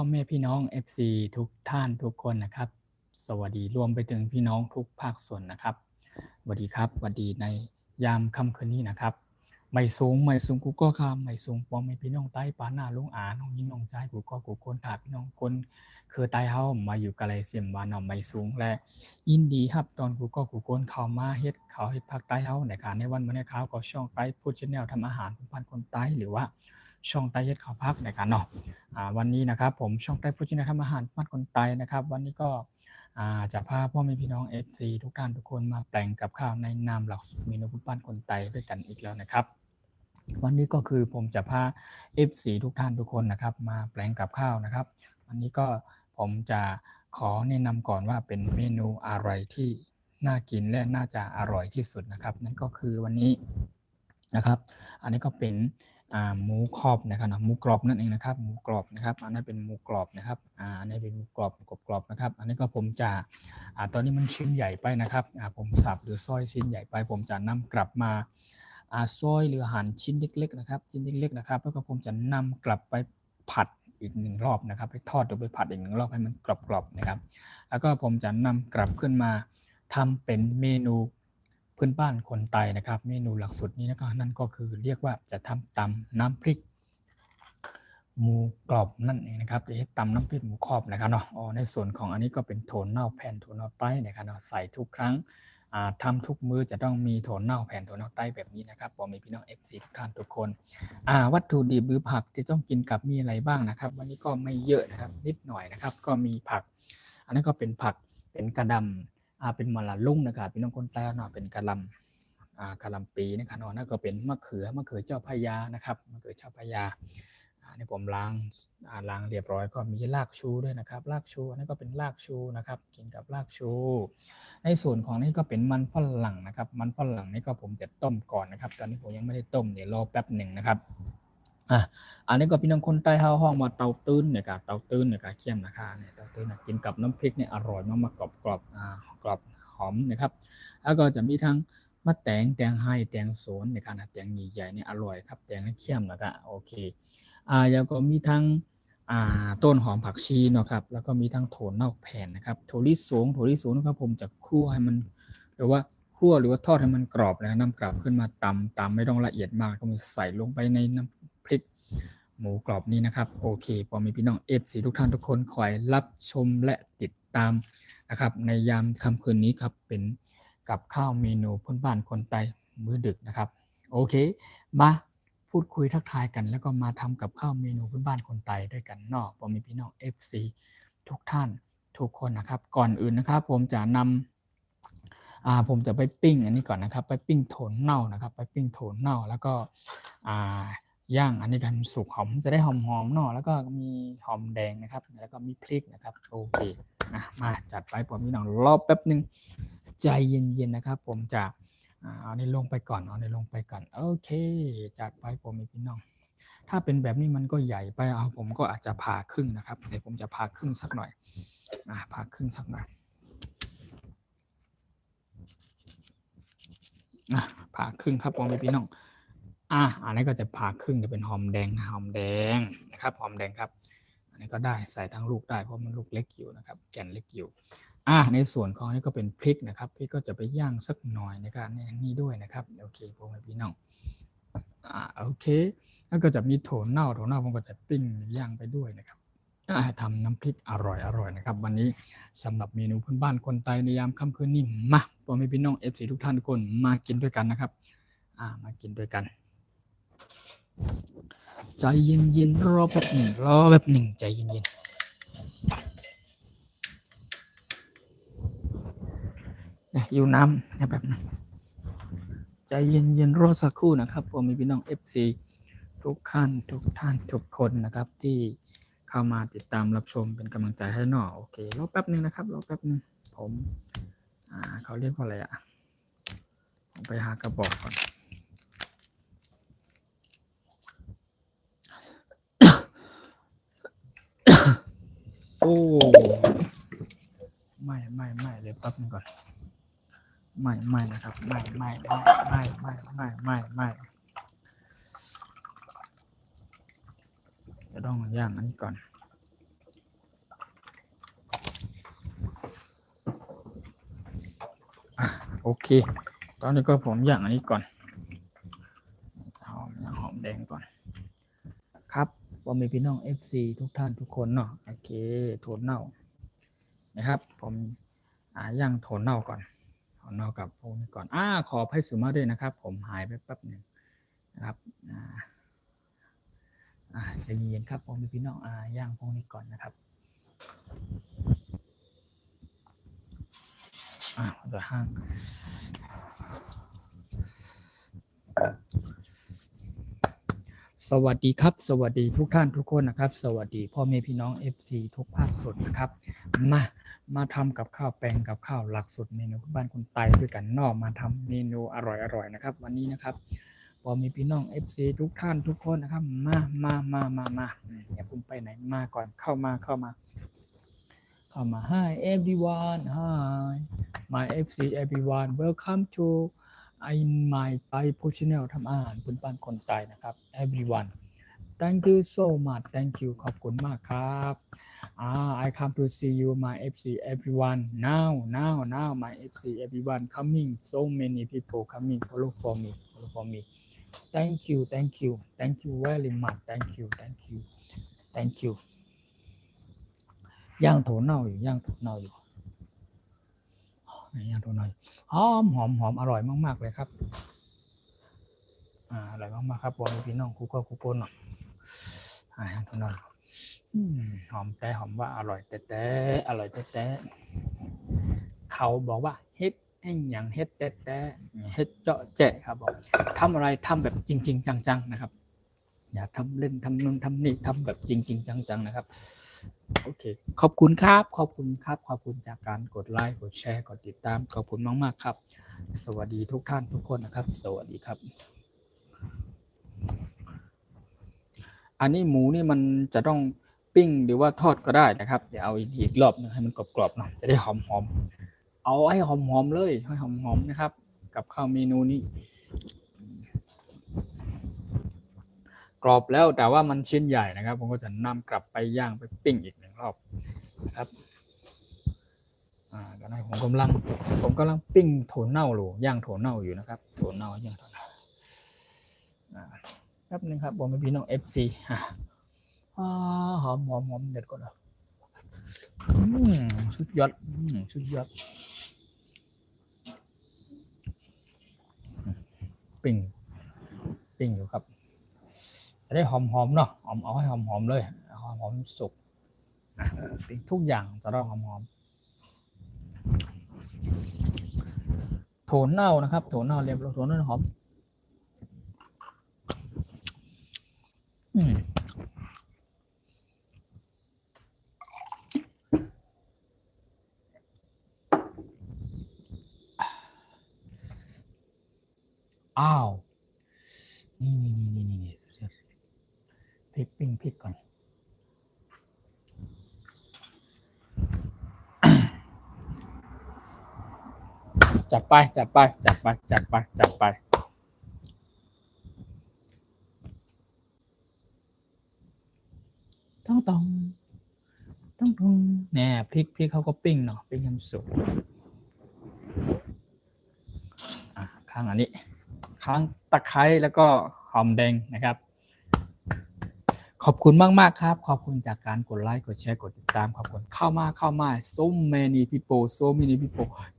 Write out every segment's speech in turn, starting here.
พ่อแม่พี่น้อง FC ทุกท่านทุกคนนะครับสวัสดีรวมไปถึงพี่น้องทุกภาคส่วนนะครับสวัสดีครับสวัสดีในยามค่ำคืนนี้นะครับไม่สูงกูก็คำไม่สูงปองไม่พี่น้องใต้ปาหน้าลุงอาน้องยิ่งน้องใจกูก็กูคนถาพี่น้องคนคือใต้เฮามาอยู่กะไรเสียมวานเอาไม่สูงและยินดีครับตอนกูก็กูคนเข้ามาเฮ็ดเขาเฮ็ดภาคใต้เฮาในการในวันมื้อนี้เขาก็ช่องใต้พูดชแนลทำอาหารของพันคนใต้หรือว่าช่องใต้เฮ็ดข้าวพักในการเนาะ วันนี้นะครับผมช่องใต้พูดชินทำอาหารบ้านคนไตนะครับวันนี้ก็จะพาพ่อแม่พี่น้อง FC ทุกท่านทุกคนมาแปลงกับข้าวในนามหลักสูตรเมนูบ้านคนไตด้วยกันอีกแล้วนะครับวันนี้ก็คือผมจะพา FC ทุกท่านทุกคนนะครับมาแปลงกับข้าวนะครับวันนี้ก็ผมจะขอแนะนำก่อนว่าเป็นเมนูอะไรที่น่ากินและน่าจะอร่อยที่สุดนะครับนั่นก็คือวันนี้นะครับอันนี้ก็เป็นหมูกรอบนะครับหมูกรอบนั่นเองนะครับหมูกรอบนะครับอันนี้เป็นหมูกรอบนะครับอันนี้เป็นหมูกรอบกรอบนะครับอันนี้ก็ผมจะตอนนี้มันชิ้นใหญ่ไปนะครับผมสับหรือซอยชิ้นใหญ่ไปผมจะนำกลับมาซอยหรือหั่นชิ้นเล็กๆนะครับชิ้นเล็กๆนะครับแล้วก็ผมจะนำกลับไปผัดอีกหนึ่งรอบนะครับไปทอดหรือไปผัดอีกหนึ่งรอบให้มันกรอบๆนะครับแล้วก็ผมจะนำกลับขึ้นมาทำเป็นเมนูพื้นบ้านคนไทยนะครับเมนูหลักสุดนี้นะครับนั่นก็คือเรียกว่าจะทำตำน้ำพริกหมูกรอบนั่นเองนะครับจะตำน้ำพริกหมูกรอบนะครับเนาะในส่วนของอันนี้ก็เป็นโถนเน่าแผ่นโถนเน่าไต้นะครับเนาะใส่ทุกครั้งทำทุกมื้อจะต้องมีโถนเน่าแผ่นโถนเน่าไต้แบบนี้นะครับผมมีพี่น้อง FC ทุกท่านทุกคนวัตถุดิบหรือผักที่ต้องกินกับมีอะไรบ้างนะครับวันนี้ก็ไม่เยอะนะครับนิดหน่อยนะครับก็มีผักอันนั้นก็เป็นผักเป็นกระดำเป็นมะละลุ่งนะครับพี่น้องคนใต้เนาะเป็นกระลำกะหล่ำปีนะครับนั่นก็เป็นมะเขือเจ้าพระยานะครับมะเขือเจ้าพระยานี่ผมล้างเรียบร้อยก็มีรากชูด้วยนะครับรากชูอันนี้ก็เป็นรากชูนะครับกินกับรากชูในส่วนของนี่ก็เป็นมันฝรั่งนะครับมันฝรั่งนี่ก็ผมจะต้มก่อนนะครับตอนนี้ผมยังไม่ได้ต้มเดี๋ยวรอแป๊บหนึ่งนะครับอันนี้ก็พี่น้องคนใต้เฮาห้องมาเตาตื้นเนี่ยครับเตาตื้นเนี่ยครับเคี่ยมนะคะเนี่ยเตาตื้นกินกับน้ำพริกเนี่ยอร่อยมากๆกรอบกรอบหอมนะครับแล้วก็จะมีทั้งมะแตงไห้แตงโสนในขณะแตงใหญ่ๆเนี่ยอร่อยครับแตงเขี้ยมแล้วก็โอเคแล้วก็มีทั้งต้นหอมผักชีเนาะครับแล้วก็มีทั้งโถนเน่าแผ่นนะครับถั่วลิสงนะครับผมจะคั่วให้มันหรือว่าทอดให้มันกรอบแล้วนำกลับขึ้นมาตำไม่ต้องละเอียดมากก็มีใส่ลงไปในน้ำพริกหมูกรอบนี้นะครับโอเคพอมีพี่น้อง FC ทุกท่านทุกคนคอยรับชมและติดตามนะครับในยามค่ำคืนนี้ครับเป็นกับข้าวเมนูพื้นบ้านคนไทยมื้อดึกนะครับโอเคมาพูดคุยทักทายกันแล้วก็มาทำกับข้าวเมนูพื้นบ้านคนไทยด้วยกันเนาะพอมีพี่น้อง FC ทุกท่านทุกคนนะครับก่อนอื่นนะครับผมจะนำผมจะไปปิ้งอันนี้ก่อนนะครับไปปิ้งโถนเน่านะครับไปปิ้งโถนเน่าแล้วก็ย่างอันนี้กันสุกหอมจะได้หอมๆเนาะแล้วก็มีหอมแดงนะครับแล้วก็มีพริกนะครับโอเคมาจัดไปผมพี่น้องรอแป๊บนึงใจเย็นๆนะครับผมจะเอาในลงไปก่อนโอเคจัดไปผมพี่น้องถ้าเป็นแบบนี้มันก็ใหญ่ไปผมก็อาจจะผ่าครึ่งนะครับเดี๋ยวผมจะผ่าครึ่งสักหน่อยผ่าครึ่งสักหน่อยผ่าครึ่งครับผมพี่น้องอันนี้ก็จะผ่าครึ่งจะเป็นหอมแดงนะครับหอมแดงครับอันนี้ก็ได้ใส่ทั้งลูกได้เพราะมันลูกเล็กอยู่นะครับแก่นเล็กอยู่ในส่วนของนี้ก็เป็นพริกนะครับพริกก็จะไปย่างสักหน่อยนะครับนี่ด้วยนะครับโอเคผมพี่น้องโอเคแล้วก็จะมีโถนเน่าผมก็จะปิ้งย่างไปด้วยนะครับทำน้ำพริกอร่อยนะครับวันนี้สำหรับเมนูพื้นบ้านคนไทยในยามค่ำคืนนี้มาพ่อแม่พี่น้อง FC ทุกท่านทุกคนมากินด้วยกันนะครับมากินด้วยกันใจเย็นๆรอแบบหนึ่งใจเย็นๆอยู่น้ำแบบนึงใจเย็นๆรอสักครู่นะครับพ่อแม่พี่น้อง FC ทุกท่านทุกคนนะครับที่เข้ามาติดตามรับชมเป็นกำลังใจให้หน่อโอเครอแป๊บนึงนะครับรอแป๊บนึงผมเขาเรียกว่าอะไรผมไปหากระบอกก่อนโอ้ไม่เลยแป๊บนึงก่อนไม่นะครับไม่จะต้องย่างอันนี้ก่อน โอเคตอนนี้ก็ผมย่างอันนี้ก่อนย่างหอมแดงก่อนครับว่ามีพี่น้อง FC ทุกท่านทุกคนเนาะโอเคโถนเน่านะครับผมย่างโถนเน่าก่อนโถนเน่ากับพวกนี้ก่อนขอให้สุมาด้วยนะครับผมหายไปแป๊บหนึ่งนะครับใจเย็นครับผมมีพี่น้องย่างพวกนี้ก่อนนะครับจะห้างสวัสดีครับสวัสดีทุกท่านทุกคนนะครับสวัสดีพ่อแม่พี่น้อง FC ทุกภาคส่วนนะครับมาทำกับข้าวแปลงกับข้าวหลักสุดเมนูบ้านคนไทยด้วยกันนอกมาทำเมนูอร่อยๆนะครับวันนี้นะครับพ่อแม่พี่น้อง FC ทุกท่านทุกคนนะครับมาอย่าเพิ่งไปไหนมาก่อนเข้ามาHi everyone Hi my FC everyone welcome to in my Thai food channel ทำอาหารพื้นบ้านคนไทยนะครับ everyone thank you so much thank you ขอบคุณมากครับ I come to see you my FC everyone now my FC everyone coming so many people coming follow for me thank you very much thank you ย่างโถเน่าอยู่ย่างโถเน่าอยู่หอมอร่อยมากๆเลยครับอร่อยมากๆครับบอลพี่น้องคุกปนย่างโถเน่าหอมแต่หอมว่าอร่อยแต่อร่อยแต่เขาบอกว่าเฮ็ดอย่างเฮ็ดแต่เฮ็ดเจาะแจะครับบอกทำอะไรทำแบบจริงๆจังๆนะครับอย่าทำเล่นทำนู่นทำนี่ทำแบบจริงๆจังๆนะครับโอเคขอบคุณจากการกดไลค์กดแชร์กดติดตามขอบคุณมากๆครับสวัสดีทุกท่านทุกคนนะครับสวัสดีครับอันนี้หมูนี่มันจะต้องปิ้งหรือว่าทอดก็ได้นะครับเดี๋ยวเอาอีกรอบนึงให้มันกรอบๆเนาะจะได้หอมเอาให้หอมเลยให้หอมนะครับกับข้าวเมนูนี้กรอบแล้วแต่ว่ามันชิ้นใหญ่นะครับผมก็จะนำกลับไปย่างไปปิ้งอีกหนึ่งรอบนะครับตอนนี้ผมกำลังปิ้งโถเน่าหรือย่างโถเน่าอยู่นะครับโถเน่าย่างโถเน่าแป๊บนึงครับผมเป็นพี่น้อง FC หอมเด็ดก่อนนะสุดยอดปิ้งอยู่ครับจะได้หอมเนาะเอาให้หอมเลยหอมสุกทุกอย่างจะต้องหอมโถเน่านะครับโถเน่าเรียบร้อยโถเน่าหอมนี่สุดยอดพริกก่อนจัดไปต้องเนี่ยพริกเขาก็ปิ้งเนาะปิ้งให้มันสุกข้างอันนี้ข้างตะไคร้แล้วก็หอมแดงนะครับขอบคุณมากครับขอบคุณจากการกดไลค์กดแชร์กดติดตามขอบคุณเข้ามาso many people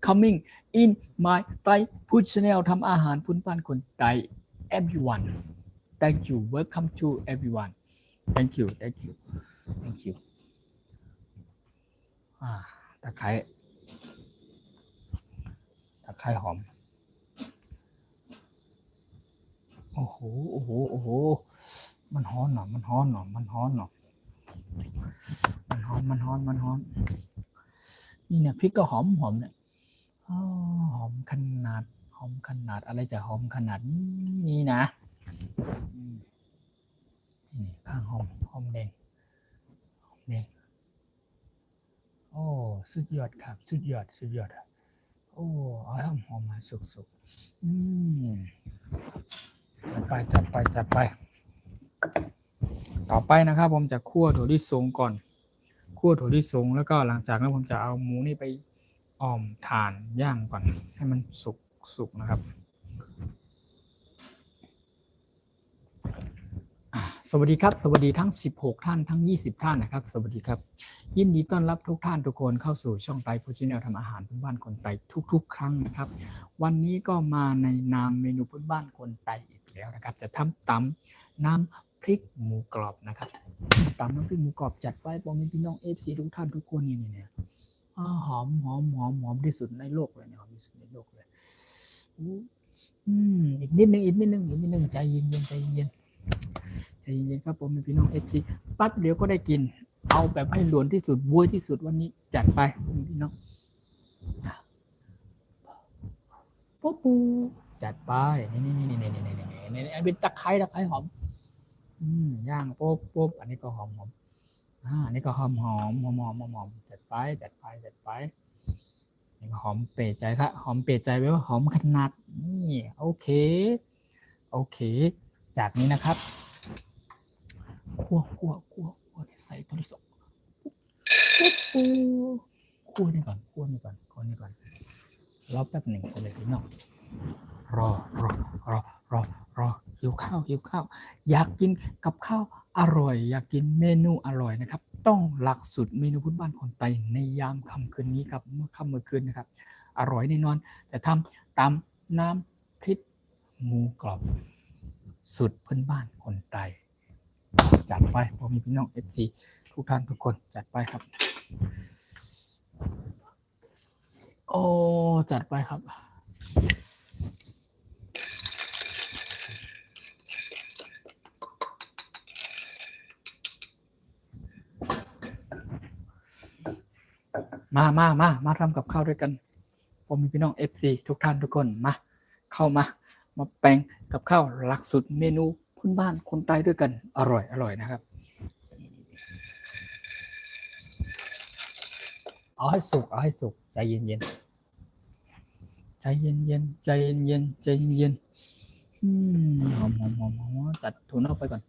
coming in my Thai food channel ทำอาหารพื้นบ้านคนไทย everyone thank you welcome to everyone thank you ตะไคร้หอมโอ้โหมันฮ้อนหน่อยนี่เนี่ยพริกก็หอมเนี่ยหอมขนาดอะไรจะหอมขนาดนี้นะนี่ข้างหอมแดงโอ้สุดยอดครับสุดยอดโอ้เอาให้หอมมาสุกจัดไปต่อไปนะครับผมจะคั่วถั่วลิสงก่อนแล้วก็หลังจากนั้นผมจะเอาหมูนี่ไปอ้อมถ่านย่างก่อนให้มันสุก สุกนะครับสวัสดีครับสวัสดีทั้ง16ท่านทั้ง20ท่านนะครับสวัสดีครับยินดีต้อนรับทุกท่านทุกคนเข้าสู่ช่องไต้ฟู้ดแนลทำอาหารพื้นบ้านคนไต้ทุกๆครั้งนะครับวันนี้ก็มาในนามเมนูพื้นบ้านคนไต้อีกแล้วนะครับจะทำตำน้ำพริกหมูกรอบนะครับตำน้ำพริกหมูกรอบจัดไว้ผมมีพี่น้อง FC ทุกท่านทุกคนนี่หอมที่สุดในโลกเลยเนี่ยหอมที่สุดในโลกเลยอีกนิดนึงใจเย็นครับผมมีพี่น้อง FC ปั๊บเดี๋ยวก็ได้กินเอาแบบให้หลวนที่สุดบ้วยที่สุดวันนี้จัดไปพี่น้องปูจัดไปนี่เป็นตะไคร้หอมย่างปุ๊บอันนี้ก็หอมอันนี้ก็หอมจัดไปนี่ก็หอมเปรี้ยใจครับหอมเปรี้ยใจแปลว่าหอมขนาดนี่โอเคจากนี้นะครับคั่วใส่ตัวที่สองคั่วนี่ก่อนรอแป๊บหนึ่งเลยพี่น้องรอหิวข้าวอยากกินกับข้าวอร่อยอยากกินเมนูอร่อยนะครับต้องหลักสูตรเมนูพื้นบ้านคนไทยในยามค่ำคืนนี้ครับเมื่อค่ำเมื่อคืนนะครับอร่อยแน่นอนแต่ทำตามน้ำพริกหมูกรอบสูตรพื้นบ้านคนไทยจัดไปพอมีพี่น้อง FC ทุกท่านทุกคนจัดไปครับโอ้จัดไปครับมาทำกับข้าวด้วยกันผมมีพี่น้อง FC ทุกท่านทุกคนเข้ามาแปลงกับข้าวหลักสูตรเมนูพื้นบ้านคนใต้ด้วยกันอร่อยนะครับเอาให้สุกใจเย็นหอมจัดถั่วเน่าไปก่อน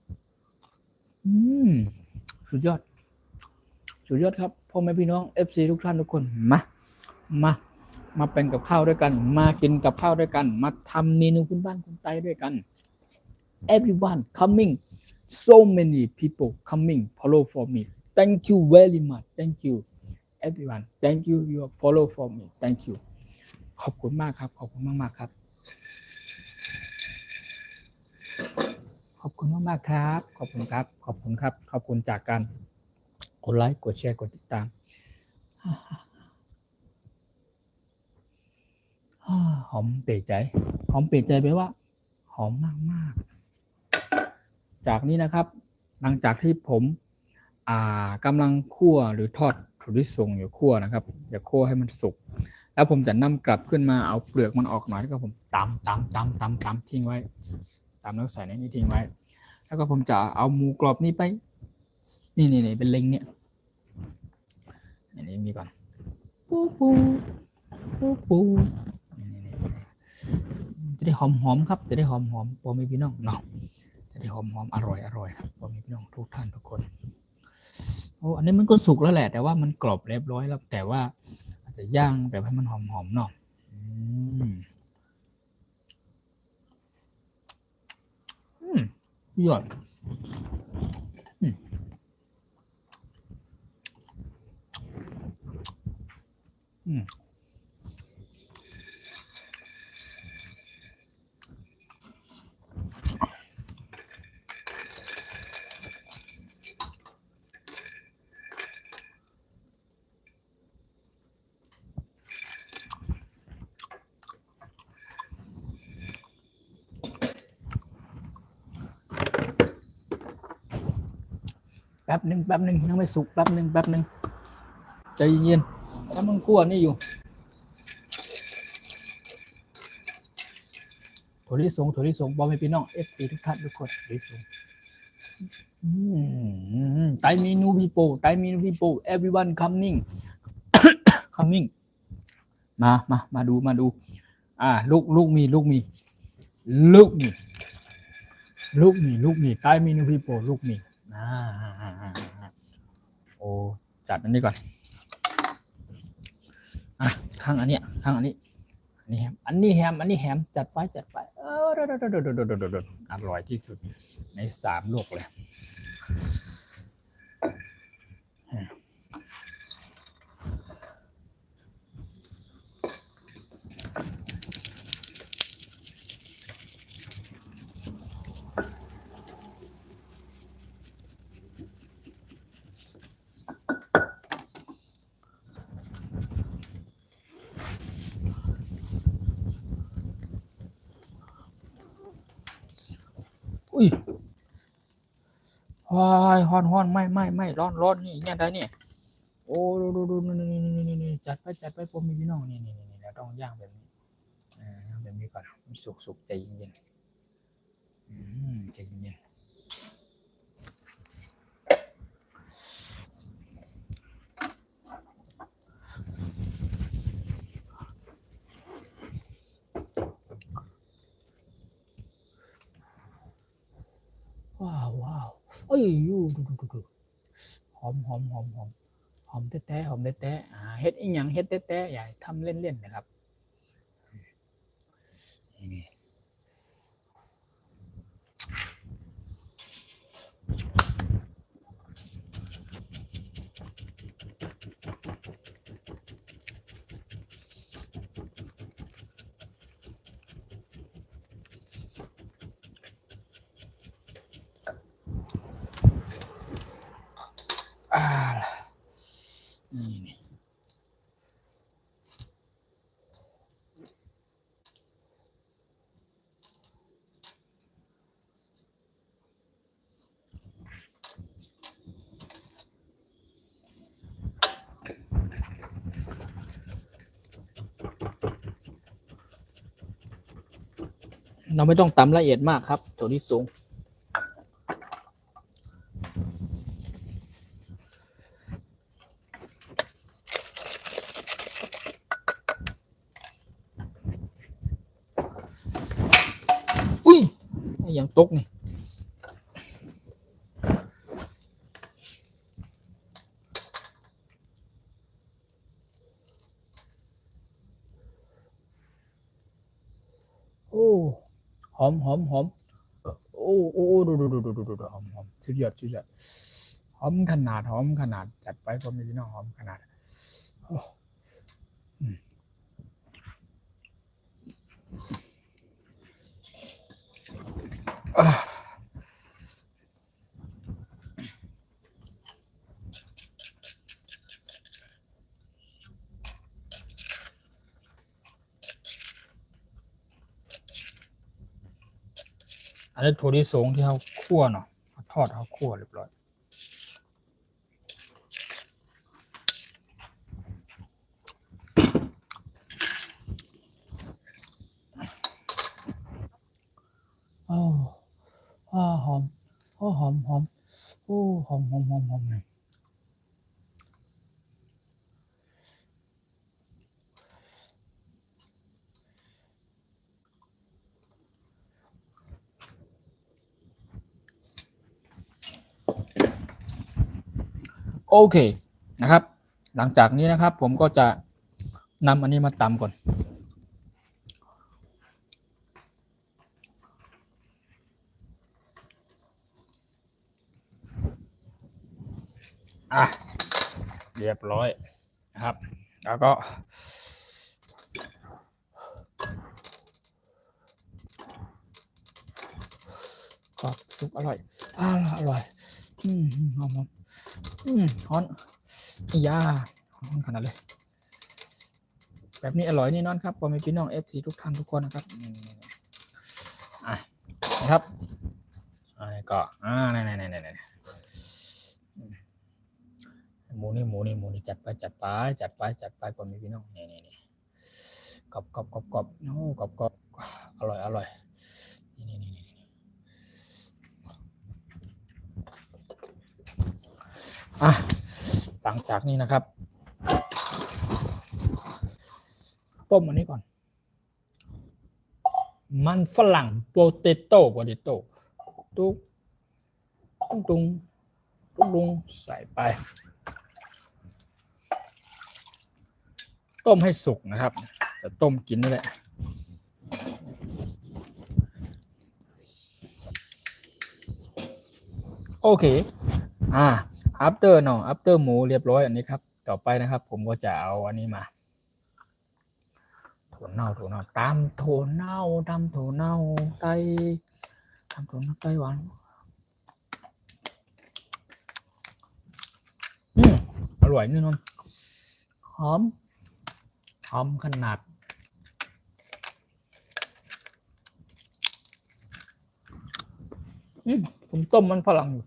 สุดยอดครับพ่อแม่พี่น้อง FC ทุกท่านทุกคนมาเป็นกับข้าวด้วยกันมากินกับข้าวด้วยกันมาทำเมนูพื้นบ้านคนใต้ด้วยกัน everyone coming so many people coming follow for me thank you very much thank you everyone thank you you follow for me thank you ขอบคุณมากครับขอบคุณมากครับขอบคุณมากครับขอบคุณจากการกดไลค์กดแชร์กดติดตามหอมเปรี้ยใจแปลว่าหอมมากจากนี้นะครับหลังจากที่ผมกำลังคั่วหรือทอดถั่วลิสงอยู่คั่วนะครับอย่าคั่วให้มันสุกแล้วผมจะนำกลับขึ้นมาเอาเปลือกมันออกหน่อยแล้วก็ผมตำทิ้งไว้ตำแล้วใส่ในนี้ทิ้งไว้แล้วก็ผมจะเอาหมูกรอบนี้ไปนี่เป็นเล็งเนี่ยนี่มีก่อนปูจะได้หอมครับจะได้หอมพอมีพี่น้องเนาะจะได้หอมอร่อยครับพอมีพี่น้องทุกท่านทุกคนโอ้อันนี้มันก็สุกแล้วแหละแต่ว่ามันกรอบเรียบร้อยแล้วแต่ว่าอาจจะย่างแบบให้มันหอมเนาะยอดแป๊บหนึ่งยังไม่สุกแป๊บหนึ่งใจเย็นถ้ามันคั่วนี่อยู่ถั่วลิสงบอกให้พี่น้อง FC ทุกท่านทุกคนถั่วลิสงไตเมนู people everyone coming มาดูลูกมีไตเมนู people ลูกมีโอ้จัดอันนี้ก่อนข้างอันนี้ นี่แฮมอันนี้แฮมอันนี้แฮมจัดไปอร่อยที่สุดใน3 โลกเลยอุ้ยฮ้อนไม่ร้อนนี่เนี่ยได้เนี่ยโอ้ดูนี่จัดไปผมมีพี่น้องนี่เราต้องย่างแบบนี้แบบนี้ก่อนสุกใจเย็นใจเย็นว้าวเอ้ยดูหอมแต๊ะเฮ็ดอีหยังเฮ็ดแต๊ะอย่าทำเล่นๆนะครับนี่นี่เราไม่ต้องตำละเอียดมากครับถั่วลิสงอุ้ยอย่างตกนี่โอ้หอมโอ้ดูหอมสุดยอดหอมขนาดจัดไปผมมีพี่น้องหอมขนาดอันนี้ถั่วลิสงที่เขาคั่วเนาะทอดเขาคั่วเรียบร้อยหอมโอ้หอมโอ้หอมเลยโอเคนะครับหลังจากนี้นะครับผมก็จะนำอันนี้มาตำก่อนเรียบร้อยนะครับแล้วก็กรอบสุกอร่อยอร่อยหอมฮ้อนยาฮ้อนขนาดเลยแบบนี้อร่อยนี่นอนครับผมมีพี่น้อง FC ทุกท่านทุกคนนะครับนะครับอันนี้ก็นี่หมูนี่จัดไปผมมีพี่น้องนี่กรอบโอ้กรอบอร่อยนี่หลังจากนี้นะครับต้มอันนี้ก่อนมันฝรั่งโปเตโต้ตุงใส่ไปต้มให้สุกนะครับ จะต้มกินนี่แหละโอเคafter เนาะ after หมูเรียบร้อยอันนี้ครับต่อไปนะครับผมก็จะเอาอันนี้มาถั่วเน่าตามถั่วเน่าไต้ตามถั่วเน่าไต้หวันอร่อยนี่นนหอมขนาดผมต้มมันฝรั่งอยู่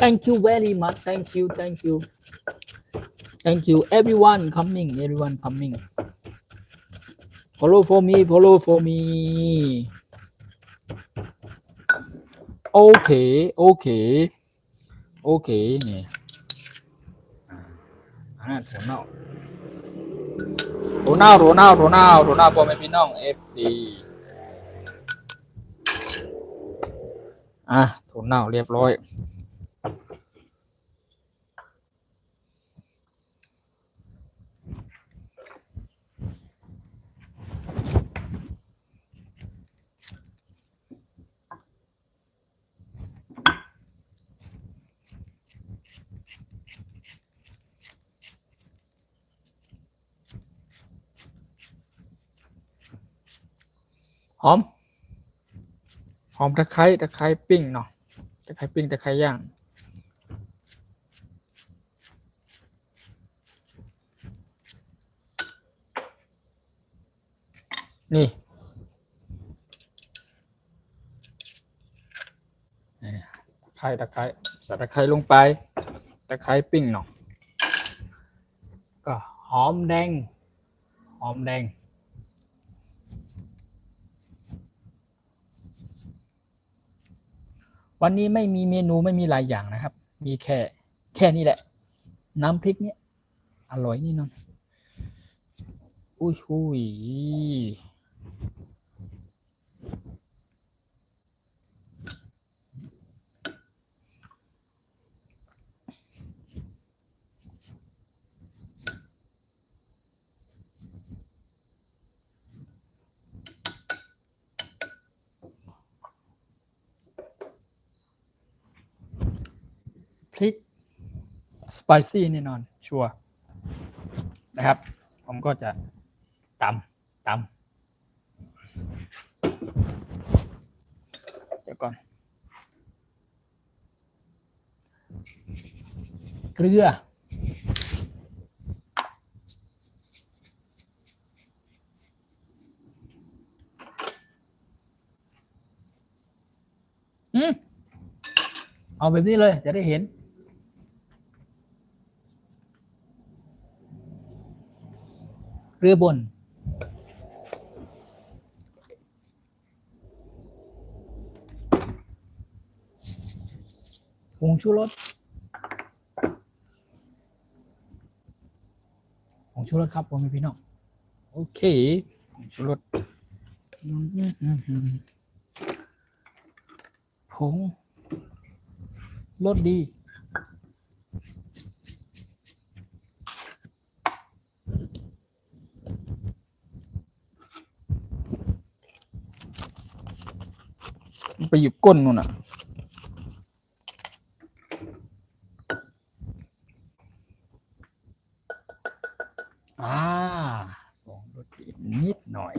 Thank you very much. Thank you. Everyone coming. Follow for me. Okay. นี่ถั่วเน่าพ่อแม่พี่น้อง FC ถั่วเน่าเรียบร้อยหอมตะไคร้ปิ้งเนาะตะไคร้ปิ้งตะไคร้ย่างนี่ตะไคร้ใส่ตะไคร้ลงไปตะไคร้ปิ้งเนาะก็หอมแดงวันนี้ไม่มีเมนูไม่มีหลายอย่างนะครับมีแค่นี้แหละน้ำพริกเนี่ยอร่อยนี่นนอุ้ยพริกสไปซี่แน่นอนชัวร์นะครับผมก็จะตำเดี๋ยวก่อนเกลือเอาแบบนี้เลยจะได้เห็นเกลือบนผงชูรสครับผมพี่น้องโอเคผงชูรสผงรสดีไปอยู่ก้นนู่นน่ะผงรสดีนิดหน่อย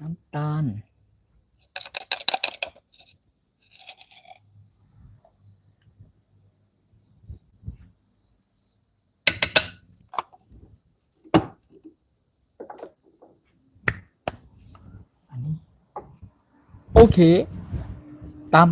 น้ำตาลอันนี้โอเคตำ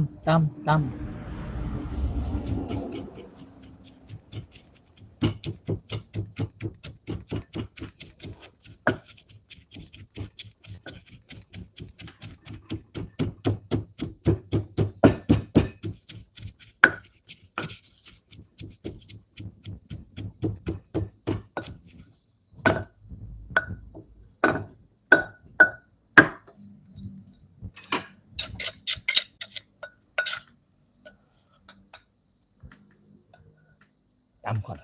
ตำก่อน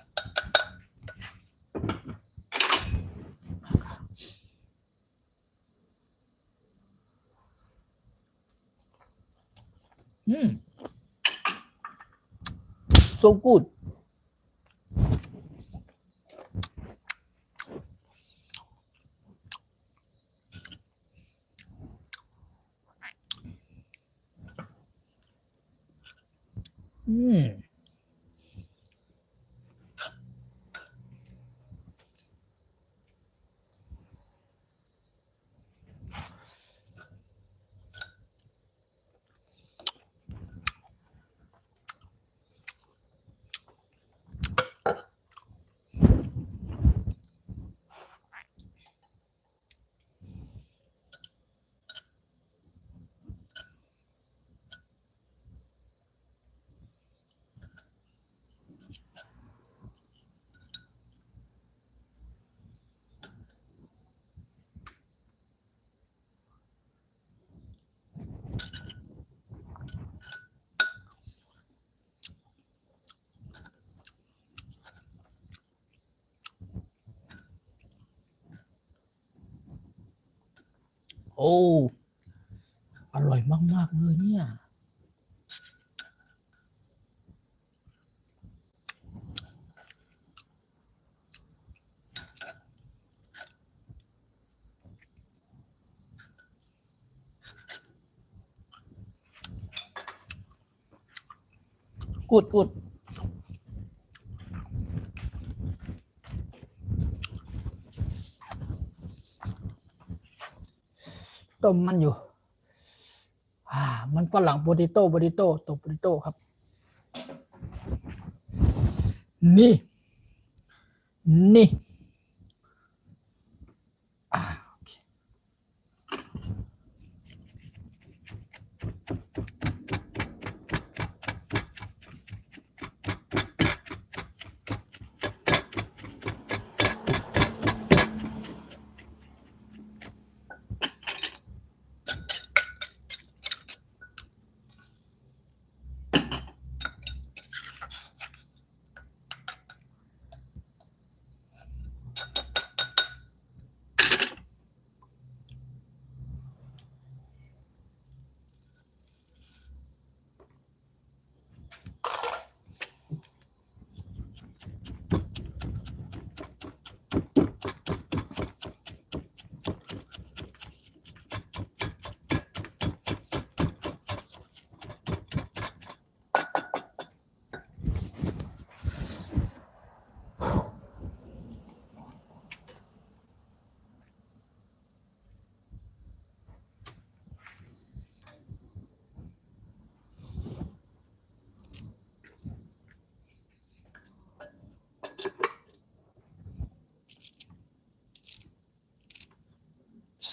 so good โอ้อร่อยมากๆเลยเนี่ยกูดต้มมันอยู่มันฝรั่งโปเตโต้ตบโปเตโต้ครับนี่โอเค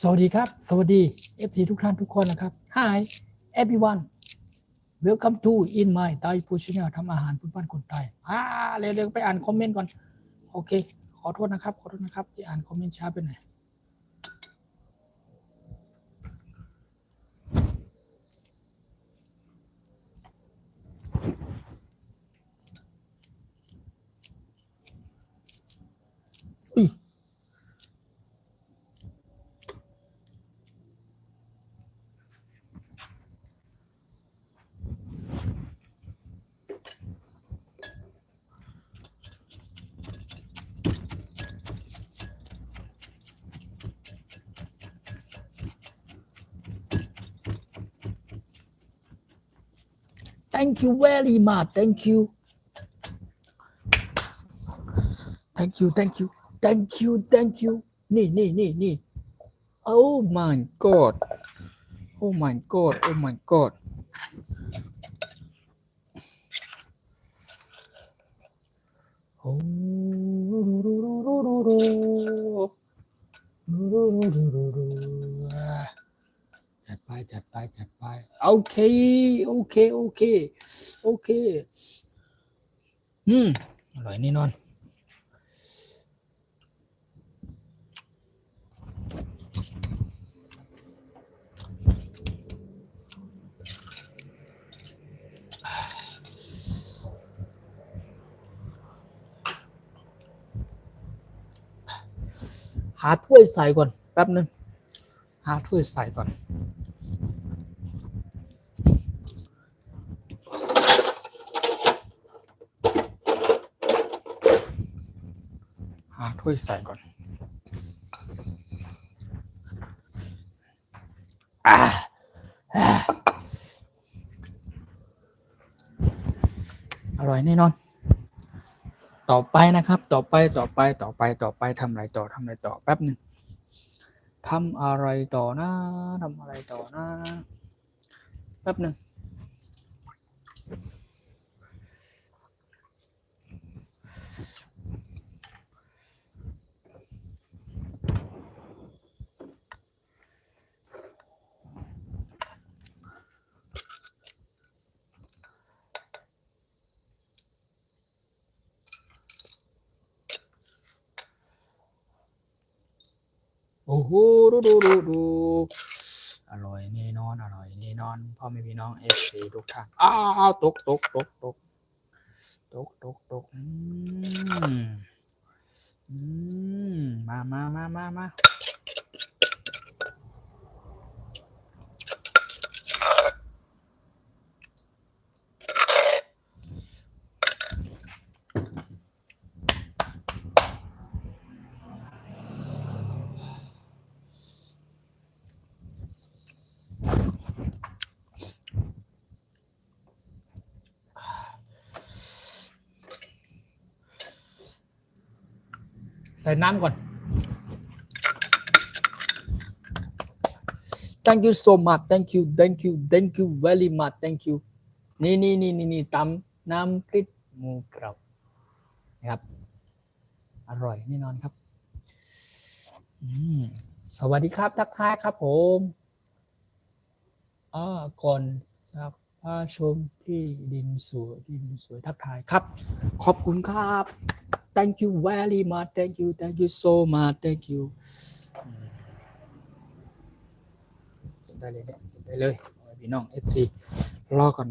สวัสดีครับสวัสดี FC ทุกท่านทุกคนนะครับ Hi everyone welcome to in my Thai Food Channel ทำอาหารพื้นบ้านคนไทยเร็วๆไปอ่านคอมเมนต์ก่อนโอเคขอโทษนะครับที่อ่านคอมเมนต์ช้าไปหน่อยThank you very much. Thank you.นี่ Oh my god. Oh my god.จัดไปโอเคอร่อยแน่นอน หาถ้วยใส่ก่อนแป๊บนึงหาถ้วยใส่ก่อนหาถ้วยใส่ก่อนอร่อยแน่นอนต่อไปนะครับต่อไปทำอะไรต่อแป๊บนึงทำอะไรต่อนะแป๊บนึงโอ้โหดูอร่อยแน่นอนพ่อแม่พี่น้องFCทุกท่านตกมาใส่น้ำก่อน thank you so much thank you very much thank you นี่ตำน้ำพริกหมูกรอบนะครับอร่อยแน่นอนครับสวัสดีครับทักทายครับผมก่อนครับพาชมที่ดินสวยทักทายครับขอบคุณครับ thank you very much thank you so much thank you ได้เลยพี่น้อง FC รอก่อน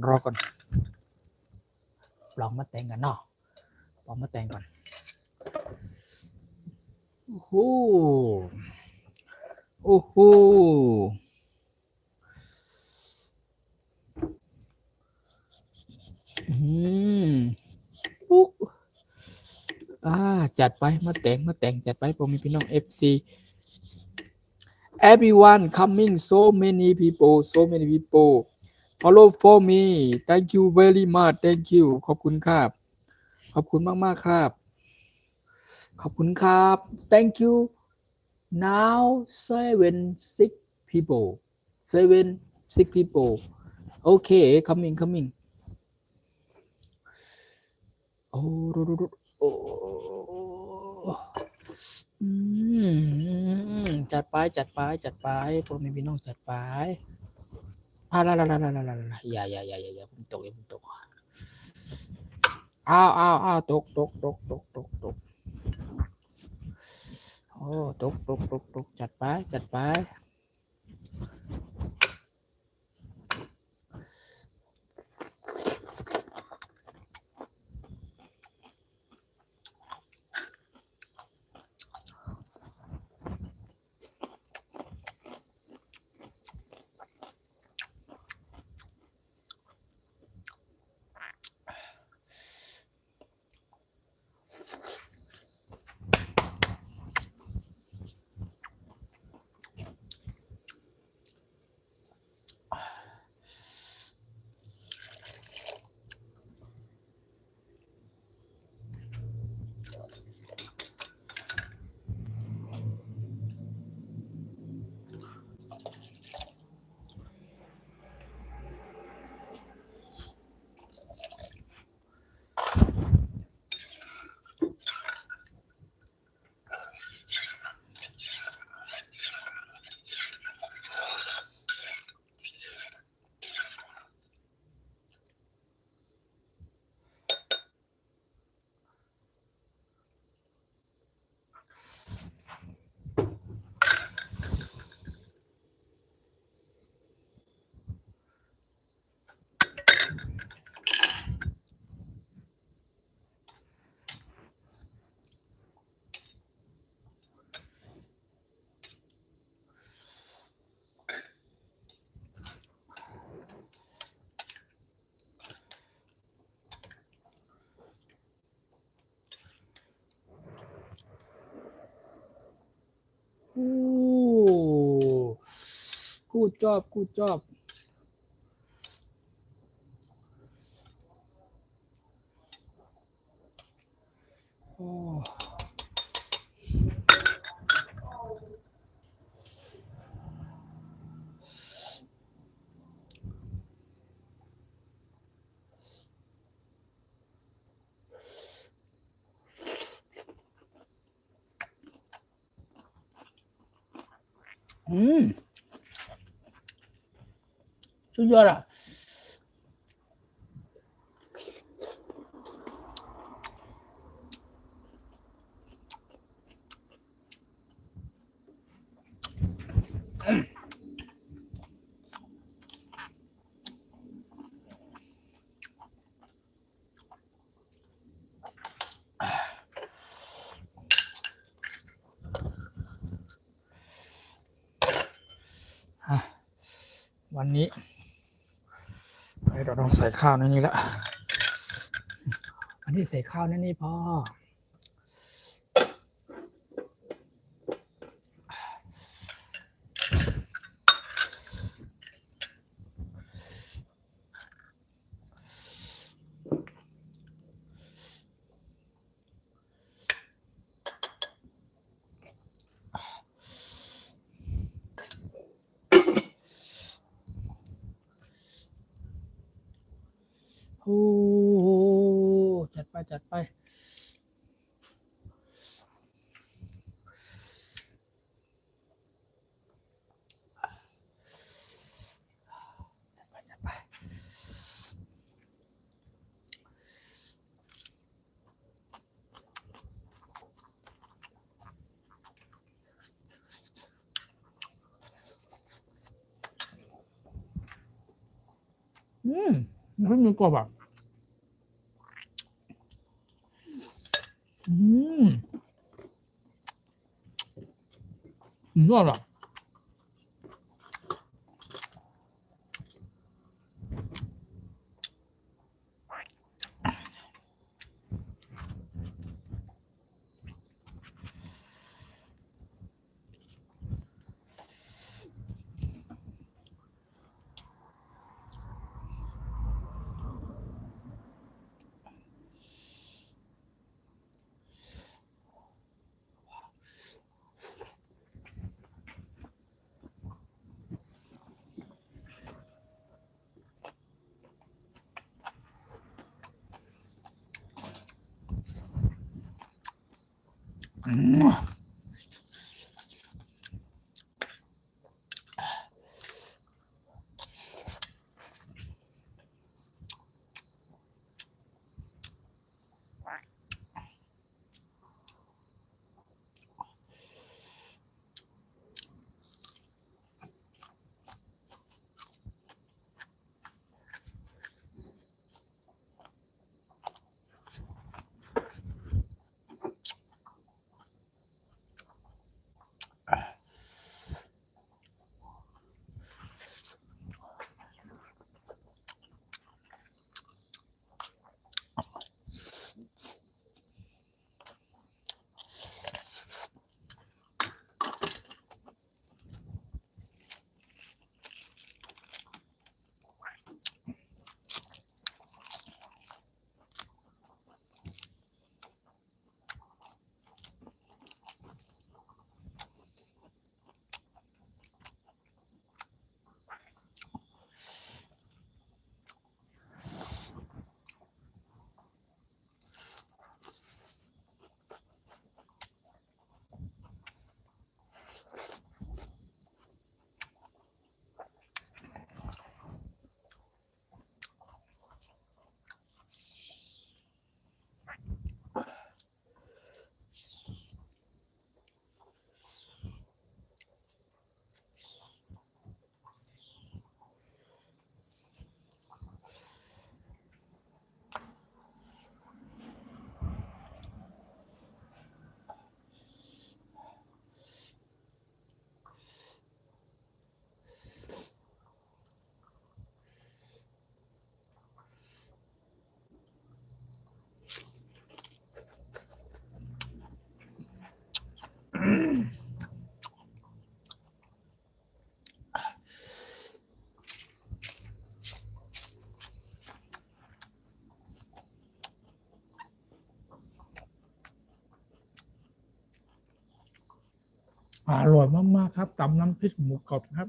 ลองมาแต่งกันเนาะลองมาแต่งก่อนโอ้โหจัดไปมาแต่งจัดไปผมมีพี่น้อง FC everyone coming so many people follow for me thank you very much thank you ขอบคุณครับขอบคุณมากครับขอบคุณครับ thank you now 6 people โอเค coming โอ้จัดไปพวกแม่พี่น้องจัดไปอย่าผมตกตกโอ้ตกจัดไป good job good job โอ้สุดยอดอ่ะวันนี้เราต้องใส่ข้าวในนี้ละอันนี้ใส่ข้าวในนี้พอโอ้จัดไปจัดไปไม่มีกรอบอ่ะยอดอ่ะ อร่อยมากๆครับตำน้ำพริกหมูกรอบครับ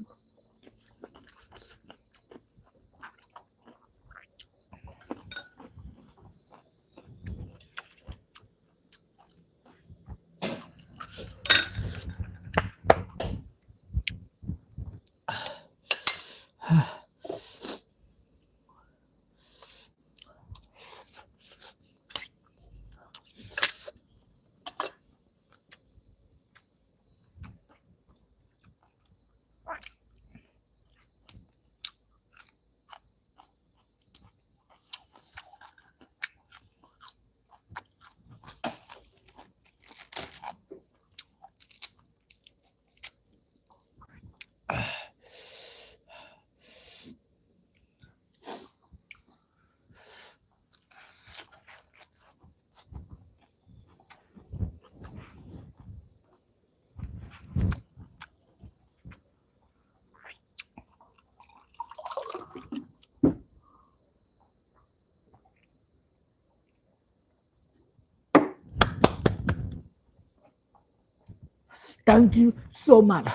Thank you so much.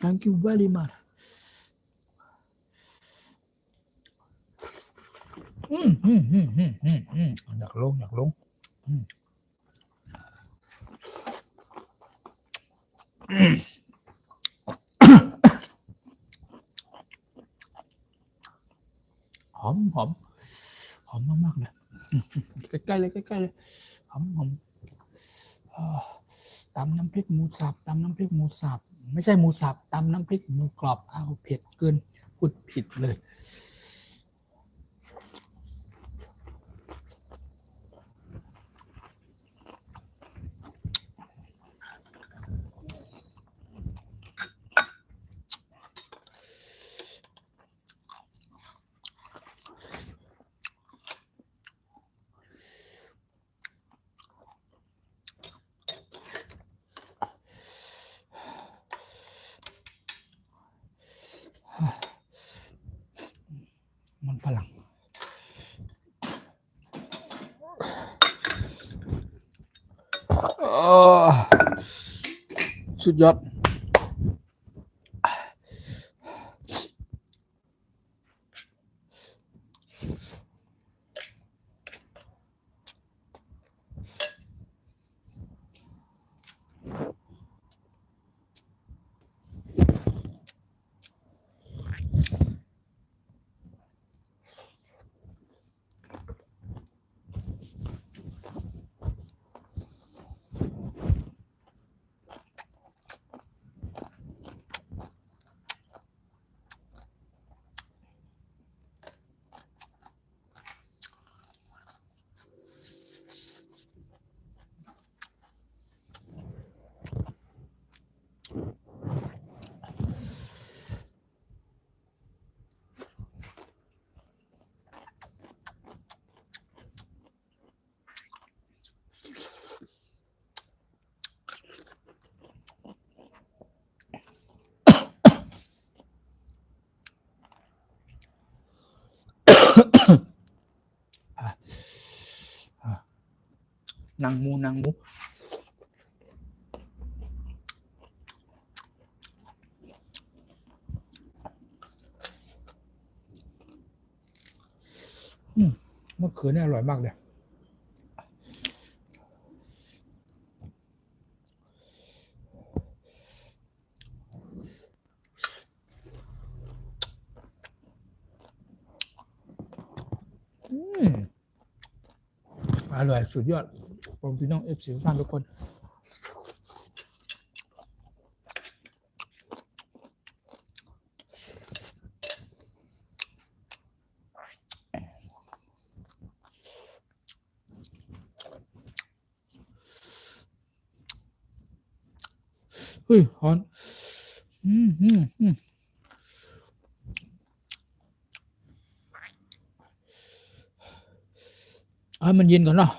Thank you very much. อยากลงหอมมากๆเลยใกล้ๆเลยหอมตำน้ำพริกหมูสับไม่ใช่หมูสับตำน้ำพริกหมูกรอบเอาเผ็ดเกินพูดผิดเลยมันฝรั่งสุดยอดนางหมูมะเขือเนี่ยอร่อยมากเลยอร่อยสุดยอดผมพี่น้อง FC ทุกท่านทุกคนเฮ้ยฮอนให้มันเย็นก่อนเนาะ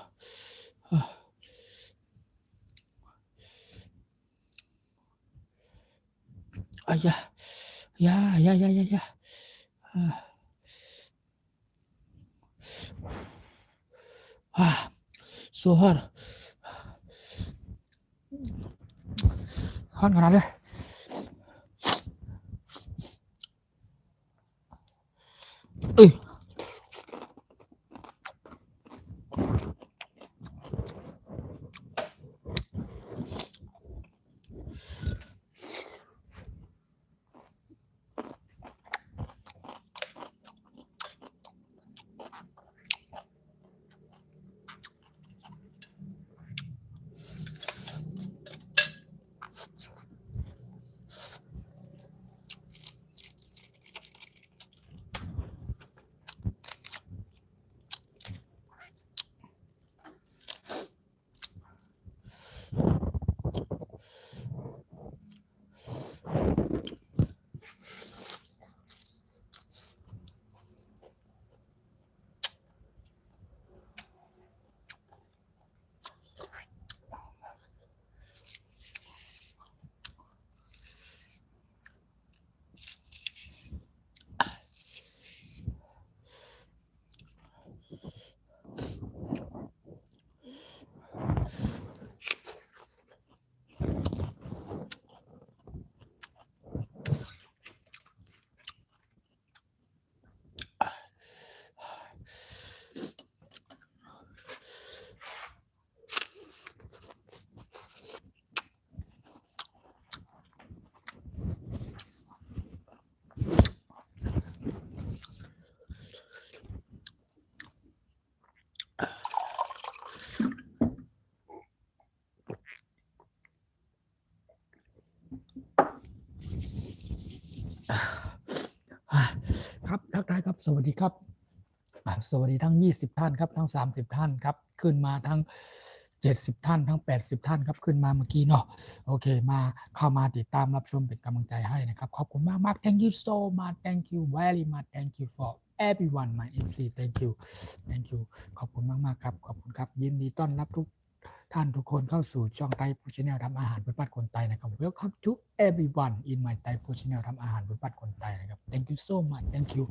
อย่าso hot ฮ้อนขนาดเลยเอ้ยครับทักทายครับสวัสดีครับสวัสดีทั้ง20ท่านครับทั้ง30ท่านครับขึ้นมาทั้ง70ท่านทั้ง80ท่านครับขึ้นมาเมื่อกี้เนาะโอเคมาเข้ามาติดตามรับชมเป็นกำลังใจให้นะครับขอบคุณมาก thank you so much thank you very much thank you for everyone my MC thank you ขอบคุณมากครับขอบคุณครับยินดีต้อนรับทุกท่านทุกคนเข้าสู่ช่องไทยฟู้ดชาแนลทำอาหารเพื่อบ้านคนไทยนะครับ Welcome to everyone in my Thai Food Channel ทำอาหารเพื่อบ้านคนไทยนะครับ Thank you so much Thank you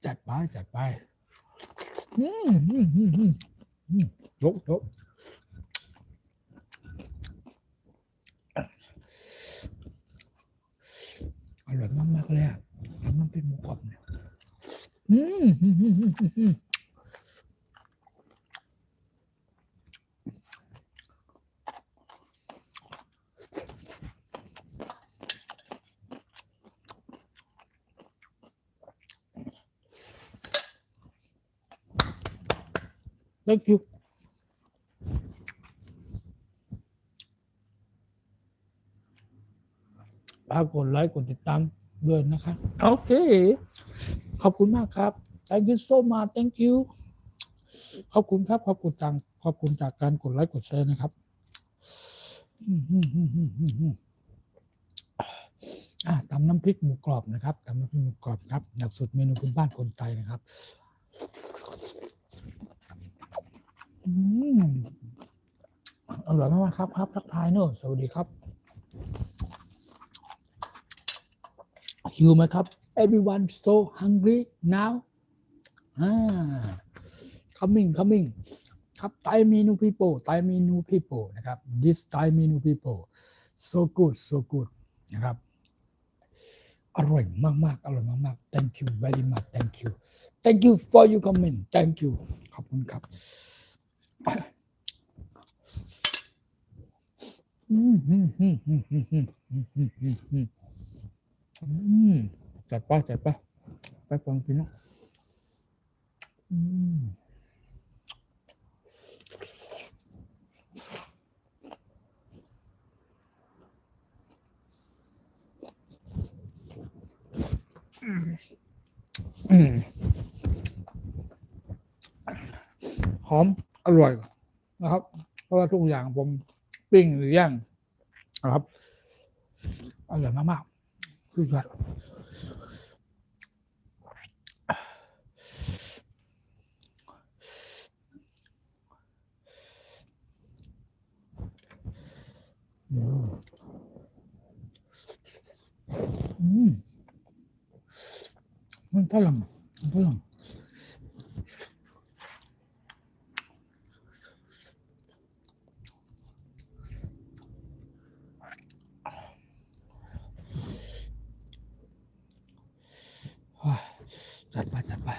จัดไปยกอร่อยมากๆเลยอ่ะแล้วมันเป็นหมูกรอบเนี่ยThank you กดไลค์กดติดตามด้วยนะครับโอเคขอบคุณมากครับ Thank you so much Thank you ขอบคุณครับขอบคุณจากการกดไลค์กดแชร์นะครับตำน้ำพริกหมูกรอบนะครับตำน้ำพริกหมูกรอบครับหลักสูตรเมนูพื้นบ้านคนไทยนะครับอร่อยมากครับทักทายเนอะสวัสดีครับหิวไหมครับ everyone so hungry now coming ครับ Thai menu people นะครับ this Thai menu people so good นะครับอร่อยมากthank you very much thank you for your comment thank you ขอบคุณครับจัดไปไปฟังพี่น้องหอมอร่อยนะครับเพราะว่าทุกอย่างผมปิ้งหรือย่างนะครับอร่อยมากๆสุดยอดมันฝรั่ง จัดไปจัดไป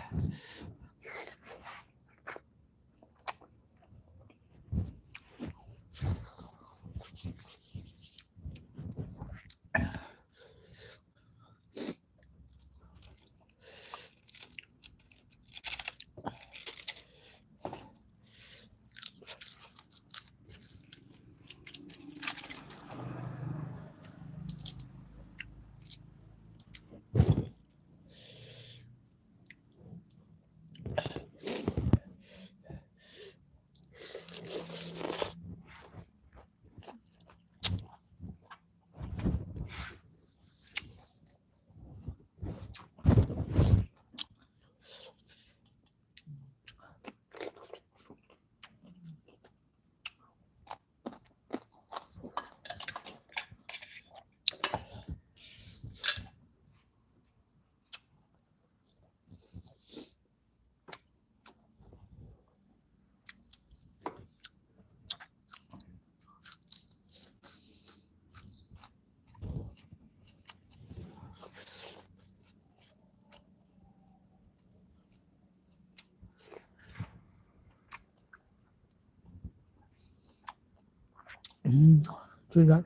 สุดยอด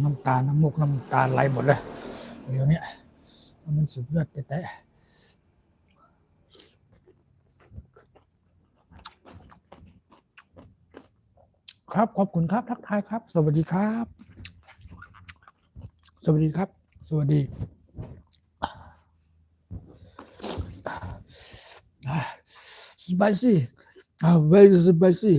น้ำตาน้ำมูกน้ำตาไหลหมดเลยเดี๋ยวนี้มันสุดยอดแต่ครับขอบคุณครับทักทายครับสวัสดีครับสวัสดีครับสวัสดีspicy very spicy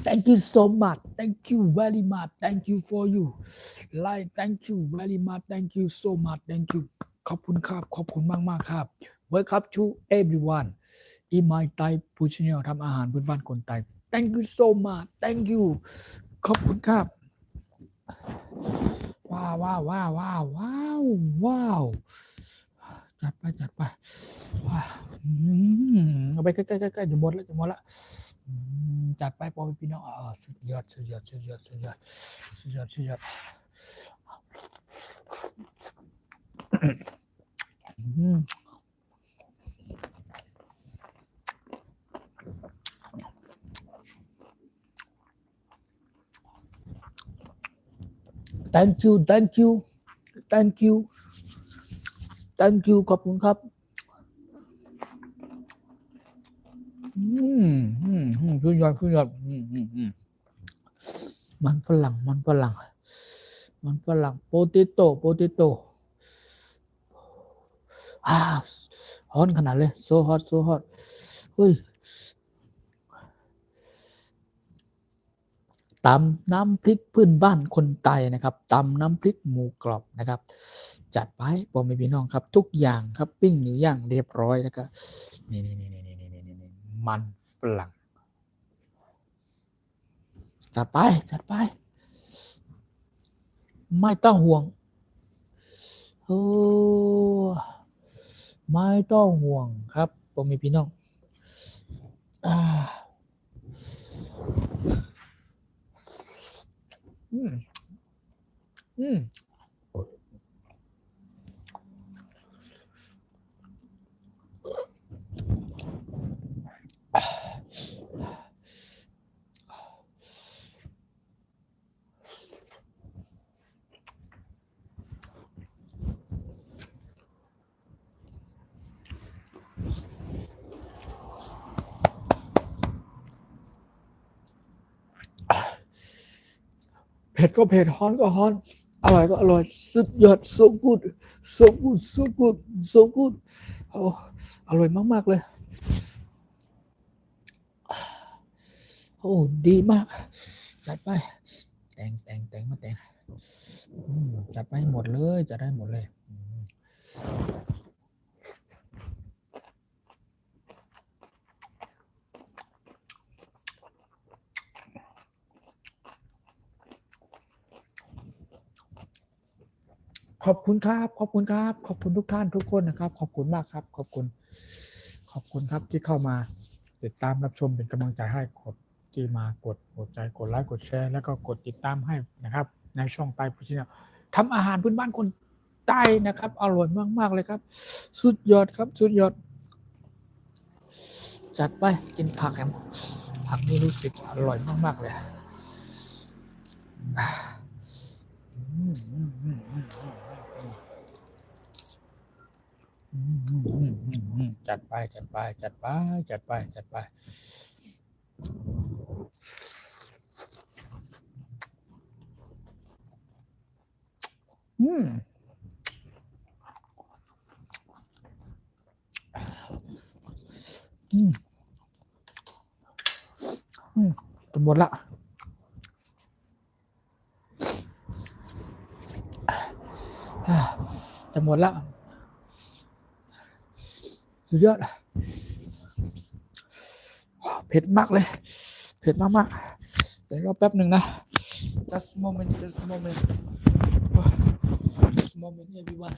thank you so much thank you very much thank you for you like thank you very much thank you so much thank you ขอบคุณครับขอบคุณมากครับ welcome to everyone in my Thai food channel ทำอาหารพื้นบ้านคนไทย thank you so much thank you ขอบคุณครับว้าวจัดไปว้าวเอาไปใกล้จะหมดแล้วจัดไปพอพี่น้องสุดยอดthank you ขอบคุณครับสุดยอดมันฝรั่งโปเตโต้ฮ้อนขนาดเลยโซฮอตเฮ้ยตำน้ำพริกพื้นบ้านคนไทยนะครับตำน้ำพริกหมูกรอบนะครับจัดไปพ่อแม่พี่น้องครับทุกอย่างครับปิ้งหรือย่างเรียบร้อยแล้วก็นี่มันฝรั่งจัดไปไม่ต้องห่วงไม่ต้องห่วงครับพ่อแม่พี่น้องเผ็ดก็เผ็ดฮ้อนก็ฮ้อนอร่อยก็อร่อยสุดยอด so good อร่อยมากๆเลยดีมากจัดไปแต่งมาแต่งจัดไปหมดเลยจะได้หมดเลยขอบคุณครับขอบคุณทุกท่านทุกคนนะครับขอบคุณมากครับขอบคุณ อบคุณครับที่เข้ามาติดตามรับชมเป็นกำลังใจให้กดที่มากดหัวใจกดไลค์กดแชร์แล้วก็กดติดตามให้นะครับในช่องใต้พูชแนลทำอาหารพื้นบ้านคนใต้นะครับอร่อยมากๆเลยครับสุดยอดครับสุดยอดจัดไปกินผักแฮมผักนี่รู้สึกอร่อยมากๆเลยจัดไปจัดไปจัดไปจัดไปจัดไปจะหมดละจะหมดละสุดยอดเผ็ดมากเลยเผ็ดมากๆเดี๋ยวรอแป๊บหนึ่งนะ just moment everyone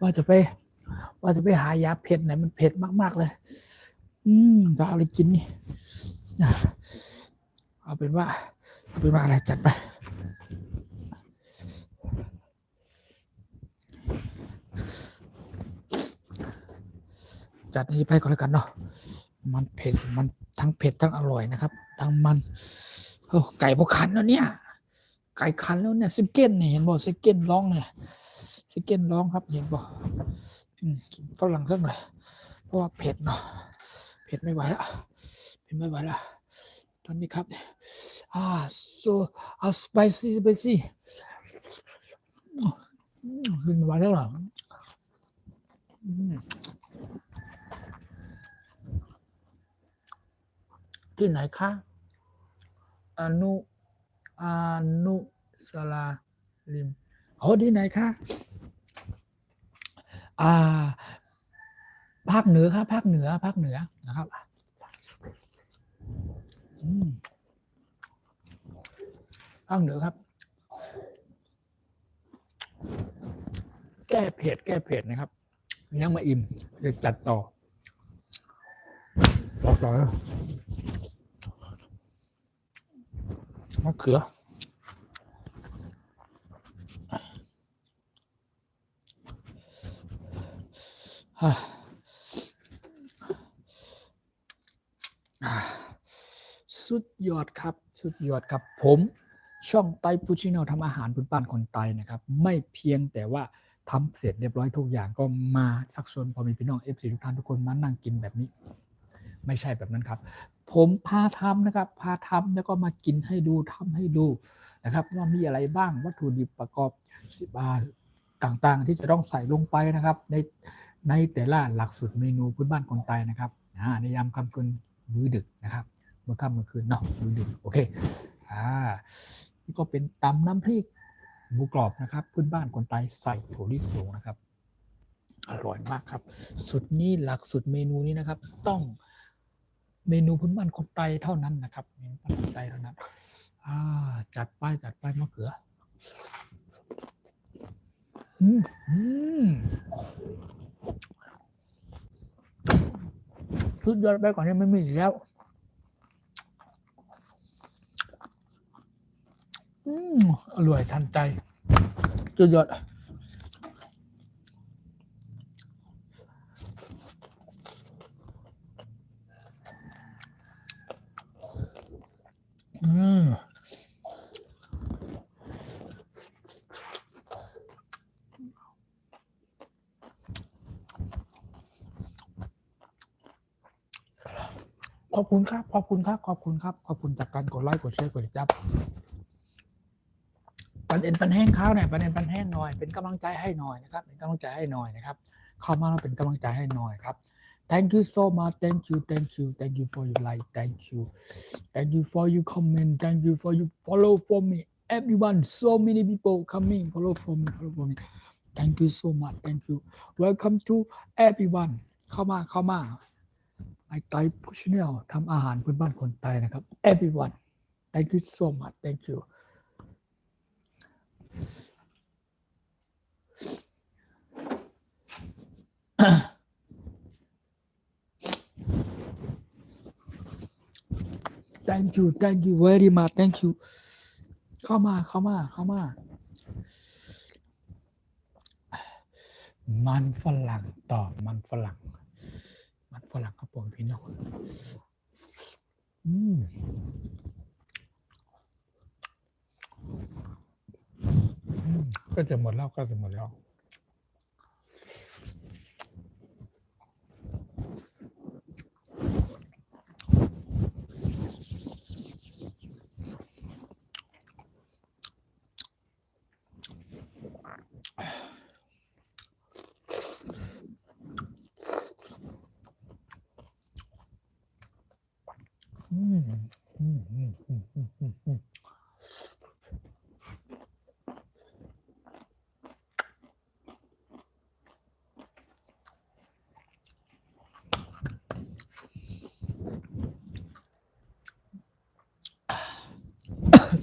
ว่าจะไปหายาเผ็ดไหนมันเผ็ดมากๆเลยจะเอาอะไรกินนี่เอาเป็นว่าอะไรจัดไปจัดนี้ไปก่อนแล้วกันเนาะมันเผ็ดมันทั้งเผ็ดทั้งอร่อยนะครับทั้งมันโอ้ไก่พอคันแล้วเนี่ยไก่คันแล้วเนี่ยซิกเก้นเนี่ยเห็นบอกซิกเก้นร้องเนี่ยซิกเก้นร้องครับเห็นบอกกินฝรั่งสักหน่อยเพราะว่าเผ็ดเนาะเผ็ดไม่ไหวแล้วตอนนี้ครับso spicy ขึ้นมาแล้วเหรอที่ไหนคะอนุสลาลิมที่ไหนคะภาคเหนือครับภาคเหนือนะครับภาคเหนือครับแก้เผ็ดนะครับยังมาอิ่มเดี๋ยวจัดต่อมะเขือสุดยอดครับผมช่องไต้ปูชิโนทำอาหารพื้นบ้านคนไต้นะครับไม่เพียงแต่ว่าทำเสร็จเรียบร้อยทุกอย่างก็มาชักชวนพอมีพี่น้อง FC ทุกท่านทุกคนมานั่งกินแบบนี้ไม่ใช่แบบนั้นครับผมพาทำนะครับแล้วก็มากินให้ดูทำให้ดูนะครับว่ามีอะไรบ้างวัตถุดิบประกอบต่างๆที่จะต้องใส่ลงไปนะครับในแต่ละหลักสูตรเมนูพื้นบ้านคนไต้นะครับในยามค่ำคืนมื้อดึกนะครับเมื่อค่ำเมื่อคืนเนาะมื้อดึกโอเคนี่ก็เป็นตำน้ำพริกหมูกรอบนะครับพื้นบ้านคนไต้ใส่ถั่วลิสงนะครับอร่อยมากครับสุดนี้หลักสุดเมนูนี้นะครับต้องเมนูพื้นบ้านคนไต้เท่านั้นนะครับเมนูคนไต้เท่านั้นจัดไปมะเขือสุดยอดไปก่อนนี้ไม่มีอีกแล้วอร่อยทันใจสุดยอด ขอบคุณครับขอบคุณครับขอบคุณครับขอบคุณจากการกดไลค์กดแชร์กดติดตามปันเอ็นปันแห้งข้าวหน่อยปันเอ็นปันแห้งหน่อยเป็นกำลังใจให้หน่อยนะครับเป็นกำลังใจให้หน่อยนะครับเข้ามาแล้วเป็นกำลังใจให้หน่อยครับ Thank you so much thank you thank you for your like thank you for your comment thank you for your follow for me everyone so many people coming follow for me thank you so much thank you welcome to everyone เข้ามาไอไตพุชเนลทำอาหารพื้นบ้านคนไทยนะครับ everyone thank you so much thank you thank you very much thank you เข้ามามันฝรั่งต่อมันฝรั่งครับผมพี่น้องก็จะหมดแล้ว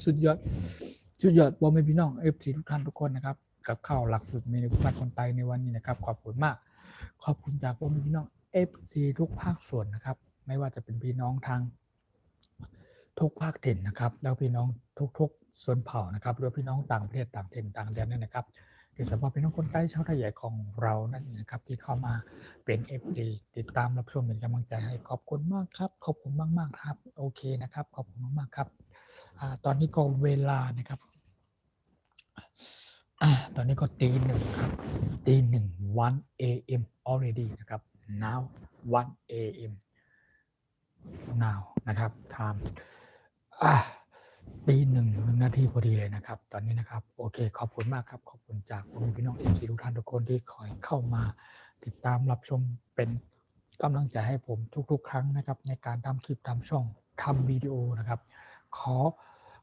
สุดยอดบอมเป็นพี่น้อง FC ทุกท่านทุกคนนะครับกับข้าวหลักสูตรเมนูบ้านคนไทยในวันนี้นะครับขอบคุณมากขอบคุณจากบอมเป็นพี่น้อง FC ทุกภาคส่วนนะครับไม่ว่าจะเป็นพี่น้องทางทุกภาคถิ่นนะครับแล้วพี่น้องทุกส่วนเผ่านะครับหรือพี่น้องต่างประเทศต่างถิ่นต่างแดนนั่นนะครับโดยเฉพาะพี่น้องคนใต้ชาวไทยใหญ่ของเรานั่นเองนะครับที่เข้ามาเป็น FC ติดตามรับชมเป็นกำลังใจให้ขอบคุณมากครับขอบคุณมากครับโอเคนะครับขอบคุณมากครับตอนนี้ก็เวลานะครับตอนนี้ก็ตีหนึ่งครับตีหนึ่ง1 AM already นะครับ now 1 AM now นะครับ time ตีหนึ่งนาทีพอดีเลยนะครับตอนนี้นะครับโอเคขอบคุณมากครับขอบคุณจากพี่น้อง FC ทุกท่านทุกคนที่คอยเข้ามาติดตามรับชมเป็นกำลังใจให้ผมทุกๆครั้งนะครับในการทำคลิปทำช่องทำวิดีโอนะครับขอ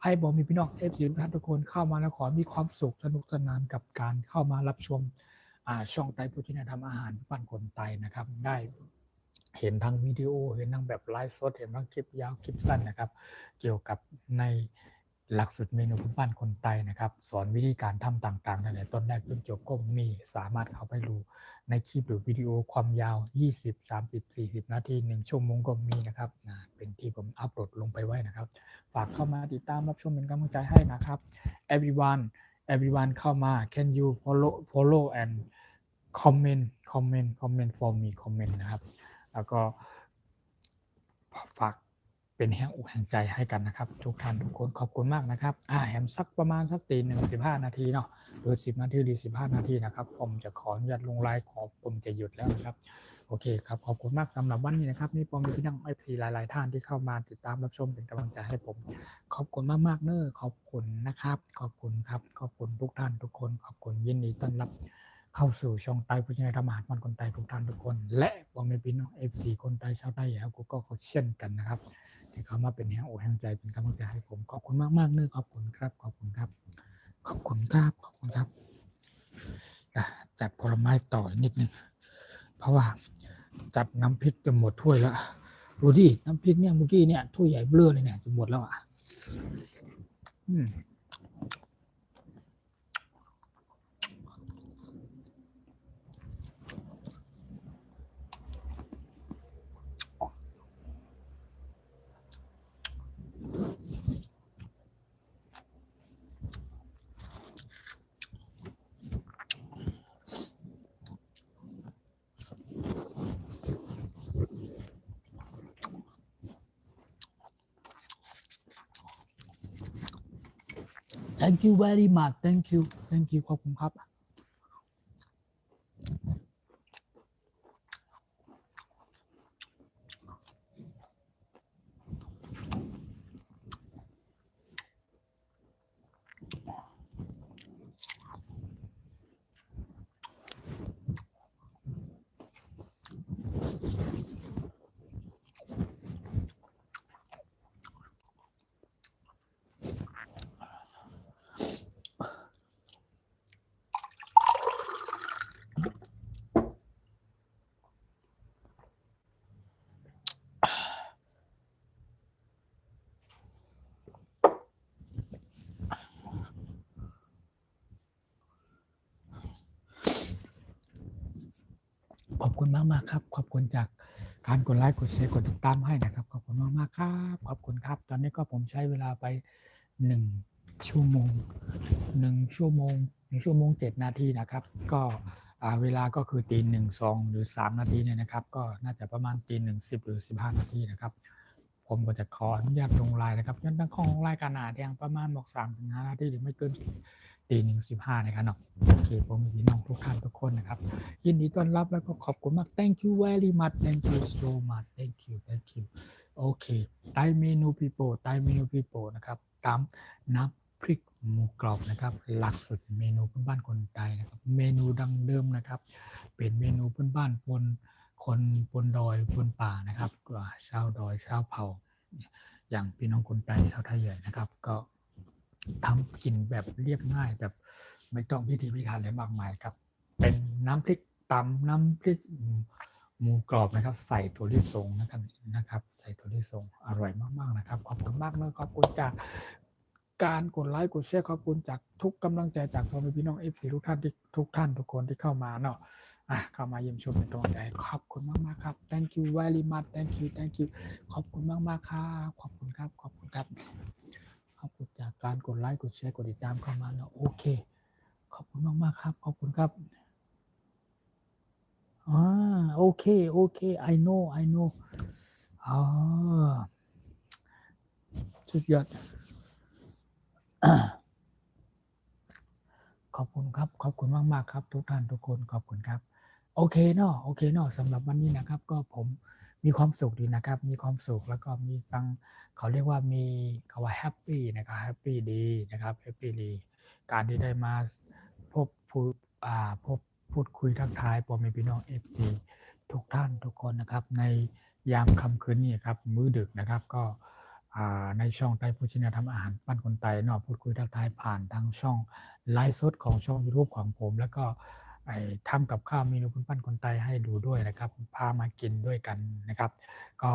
ให้บอกมีพี่น้อง FC ทุกท่านทุกคนเข้ามาแล้วขอมีความสุขสนุกสนานกับการเข้ามารับชมช่องไต้พุทธินธรรมอาหารบ้านคนไทยนะครับได้เห็นทั้งวิดีโอเห็นทั้งแบบไลฟ์สดเห็นทั้งคลิปยาวคลิปสั้นนะครับเกี่ยวกับในหลักสูตรเมนูพื้นบ้านคนไทยนะครับสอนวิธีการทำต่างๆตั้งแต่ต้นแรกจนจบก็มีสามารถเข้าไปดูในคลิปหรือวิดีโอความยาว20 30 40นาที1ชั่วโมงก็มีนะครับเป็นที่ผมอัปโหลดลงไปไว้นะครับฝากเข้ามาติดตามรับชมเป็นกำลังใจให้นะครับ everyone เข้ามา can you follow and comment for me comment นะครับแล้วก็ฝากเป็นแห่งอกแห่งใจให้กันนะครับทุกท่านทุกคนขอบคุณมากนะครับแฮมสักประมาณสักตีหนึ่ง15 นาทีเนาะหรือ10 นาทีหรือ15 นาทีนะครับผมจะขออนุญาตลงไลฟ์ผมจะหยุดแล้วนะครับโอเคครับขอบคุณมากสำหรับวันนี้นะครับนี่ผมมีพี่น้อง FC หลายๆท่านที่เข้ามาติดตามรับชมเป็นกำลังใจให้ผมขอบคุณมากๆเนอะขอบคุณนะครับขอบคุณครับขอบคุณทุกท่านทุกคนขอบคุณยินดีต้อนรับเข้าสู่ช่องไต้พุทธินธรรมอาหารบ้านคนไทยทุกท่านทุกคนและผมมีพี่น้อง FC คนไทยชาวไต้แล้วก็เช่นกันนะครับที่เขามาเป็นแห่งอกแห่งใจเป็นกำลังใจให้ผมขอบคุณมากๆเนอะขอบคุณครับขอบคุณครับจัดผลไม้ต่อนิดนึงเพราะว่าจัดน้ำพริกจะหมดถ้วยแล้วดูดิน้ำพริกเนี่ยเมื่อกี้เนี่ยถ้วยใหญ่เบ้อเลยเนี่ยจะหมดแล้วThank you very much thank you ขอบคุณครับ ขอบคุณมากๆครับขอบคุณจากการกดไลค์กดแชร์กดติดตามให้นะครับขอบคุณมากๆครับขอบคุณครับตอนนี้ก็ผมใช้เวลาไป1ชั่วโมง1 ชั่วโมง 7 นาทีนะครับก็เวลาก็คือตีหนึ่ง2หรือ3นาทีเนี่ยนะครับก็น่าจะประมาณตีหนึ่ง10หรือ15นาทีนะครับผมก็จะขออนุญาตลงไลน์นะครับย้อนตั้งของรายการอาจยังประมาณบอก3-5นาทีหรือไม่เกินตีหนึ่ง15นะครับเนาะโอเคผมมีพี่น้องทุกท่านทุกคนนะครับยินดีต้อนรับแล้วก็ขอบคุณมาก thank you very much thank you so much thank you โอเคไตเมนูปีโป้นะครับตามน้ำพริกหมูกรอบนะครับหลักสุดเมนูพื้นบ้านคนไทยนะครับเมนูดังเดิมนะครับเป็นเมนูพื้นบ้านคนบนดอยบนป่านะครับก็ชาวดอยชาวเผ่าอย่างพี่น้องคนไทยชาวไทยใหญ่นะครับก็ทำกินแบบเรียบง่ายแบบไม่ต้องพิธีพิถันอะไรมากมายครับเป็นน้ำพริกตำน้ำพริกหมูกรอบนะครับใส่ถั่วลิสงนะครับใส่ถั่วลิสงอร่อยมากๆนะครับขอบคุณมากเลยขอบคุณจากการกดไลค์กดแชร์ขอบคุณจากทุกกำลังใจจากพ่อแม่พี่น้อง FC ทุกท่านทุกคนที่เข้ามาเนาะเข้ามาเยี่ยมชมเป็นกำลังใจขอบคุณมากๆครับ thank you very much thank you ขอบคุณมากๆครับขอบคุณครับขอบคุณจากการกดไลค์กดแชร์กดติดตามเข้ามาเนาะโอเคขอบคุณมากๆครับขอบคุณครับโอเค I know อ๋อสุดยอดขอบคุณครับขอบคุณมากๆครับทุกท่านทุกคนขอบคุณครับโอเคเนาะสำหรับวันนี้นะครับก็ผมมีความสุขดีนะครับมีความสุขแล้วก็มีฟังเขาเรียกว่ามีคำว่าแฮปปี้นะครับแฮปปี้ดีนะครับแฮปปี้ดีการที่ได้มาพบพูดพบพูดคุยทักทายพ่อแม่พี่น้อง FC ทุกท่านทุกคนนะครับในยามค่ำคืนนี้ครับมื้อดึกนะครับก็ในช่องไต้ผู้ชินทำอาหารบ้านคนไทยเนาะพูดคุยทักทายผ่านทางช่องไลฟ์สดของช่อง YouTube ของผมแล้วก็ทำกับข้าวเมนูพื้นบ้านคนไทยให้ดูด้วยนะครับพามากินด้วยกันนะครับก็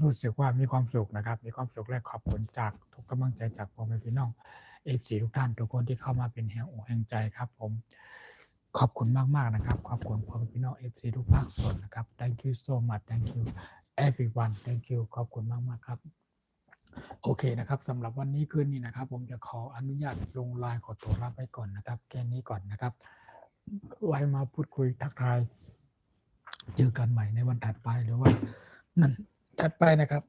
รู้สึกว่ามีความสุขนะครับมีความสุขและขอบคุณจากทุกกำลังใจจากพ่อแม่พี่น้อง FC ทุกท่านทุกคนที่เข้ามาเป็นแห่งอกแห่งใจครับผมขอบคุณมากๆนะครับขอบคุณพ่อแม่พี่น้อง FC ทุกภาคส่วนนะครับ thank you so much thank you everyone thank you ขอบคุณมากๆครับโอเคนะครับสำหรับวันนี้คืนนี้นะครับผมจะขออนุญาตลงไลน์ขอตัวลาไปก่อนนะครับแค่นี้ก่อนนะครับไว้มาพูดคุยทักทายเจอกันใหม่ในวันถัดไปหรือว่านั่นถัดไปนะครับ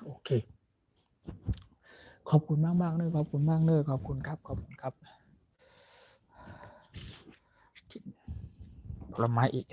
โอเคขอบคุณมากๆเลยขอบคุณมากเลยขอบคุณครับขอบคุณครับผลไม้อีก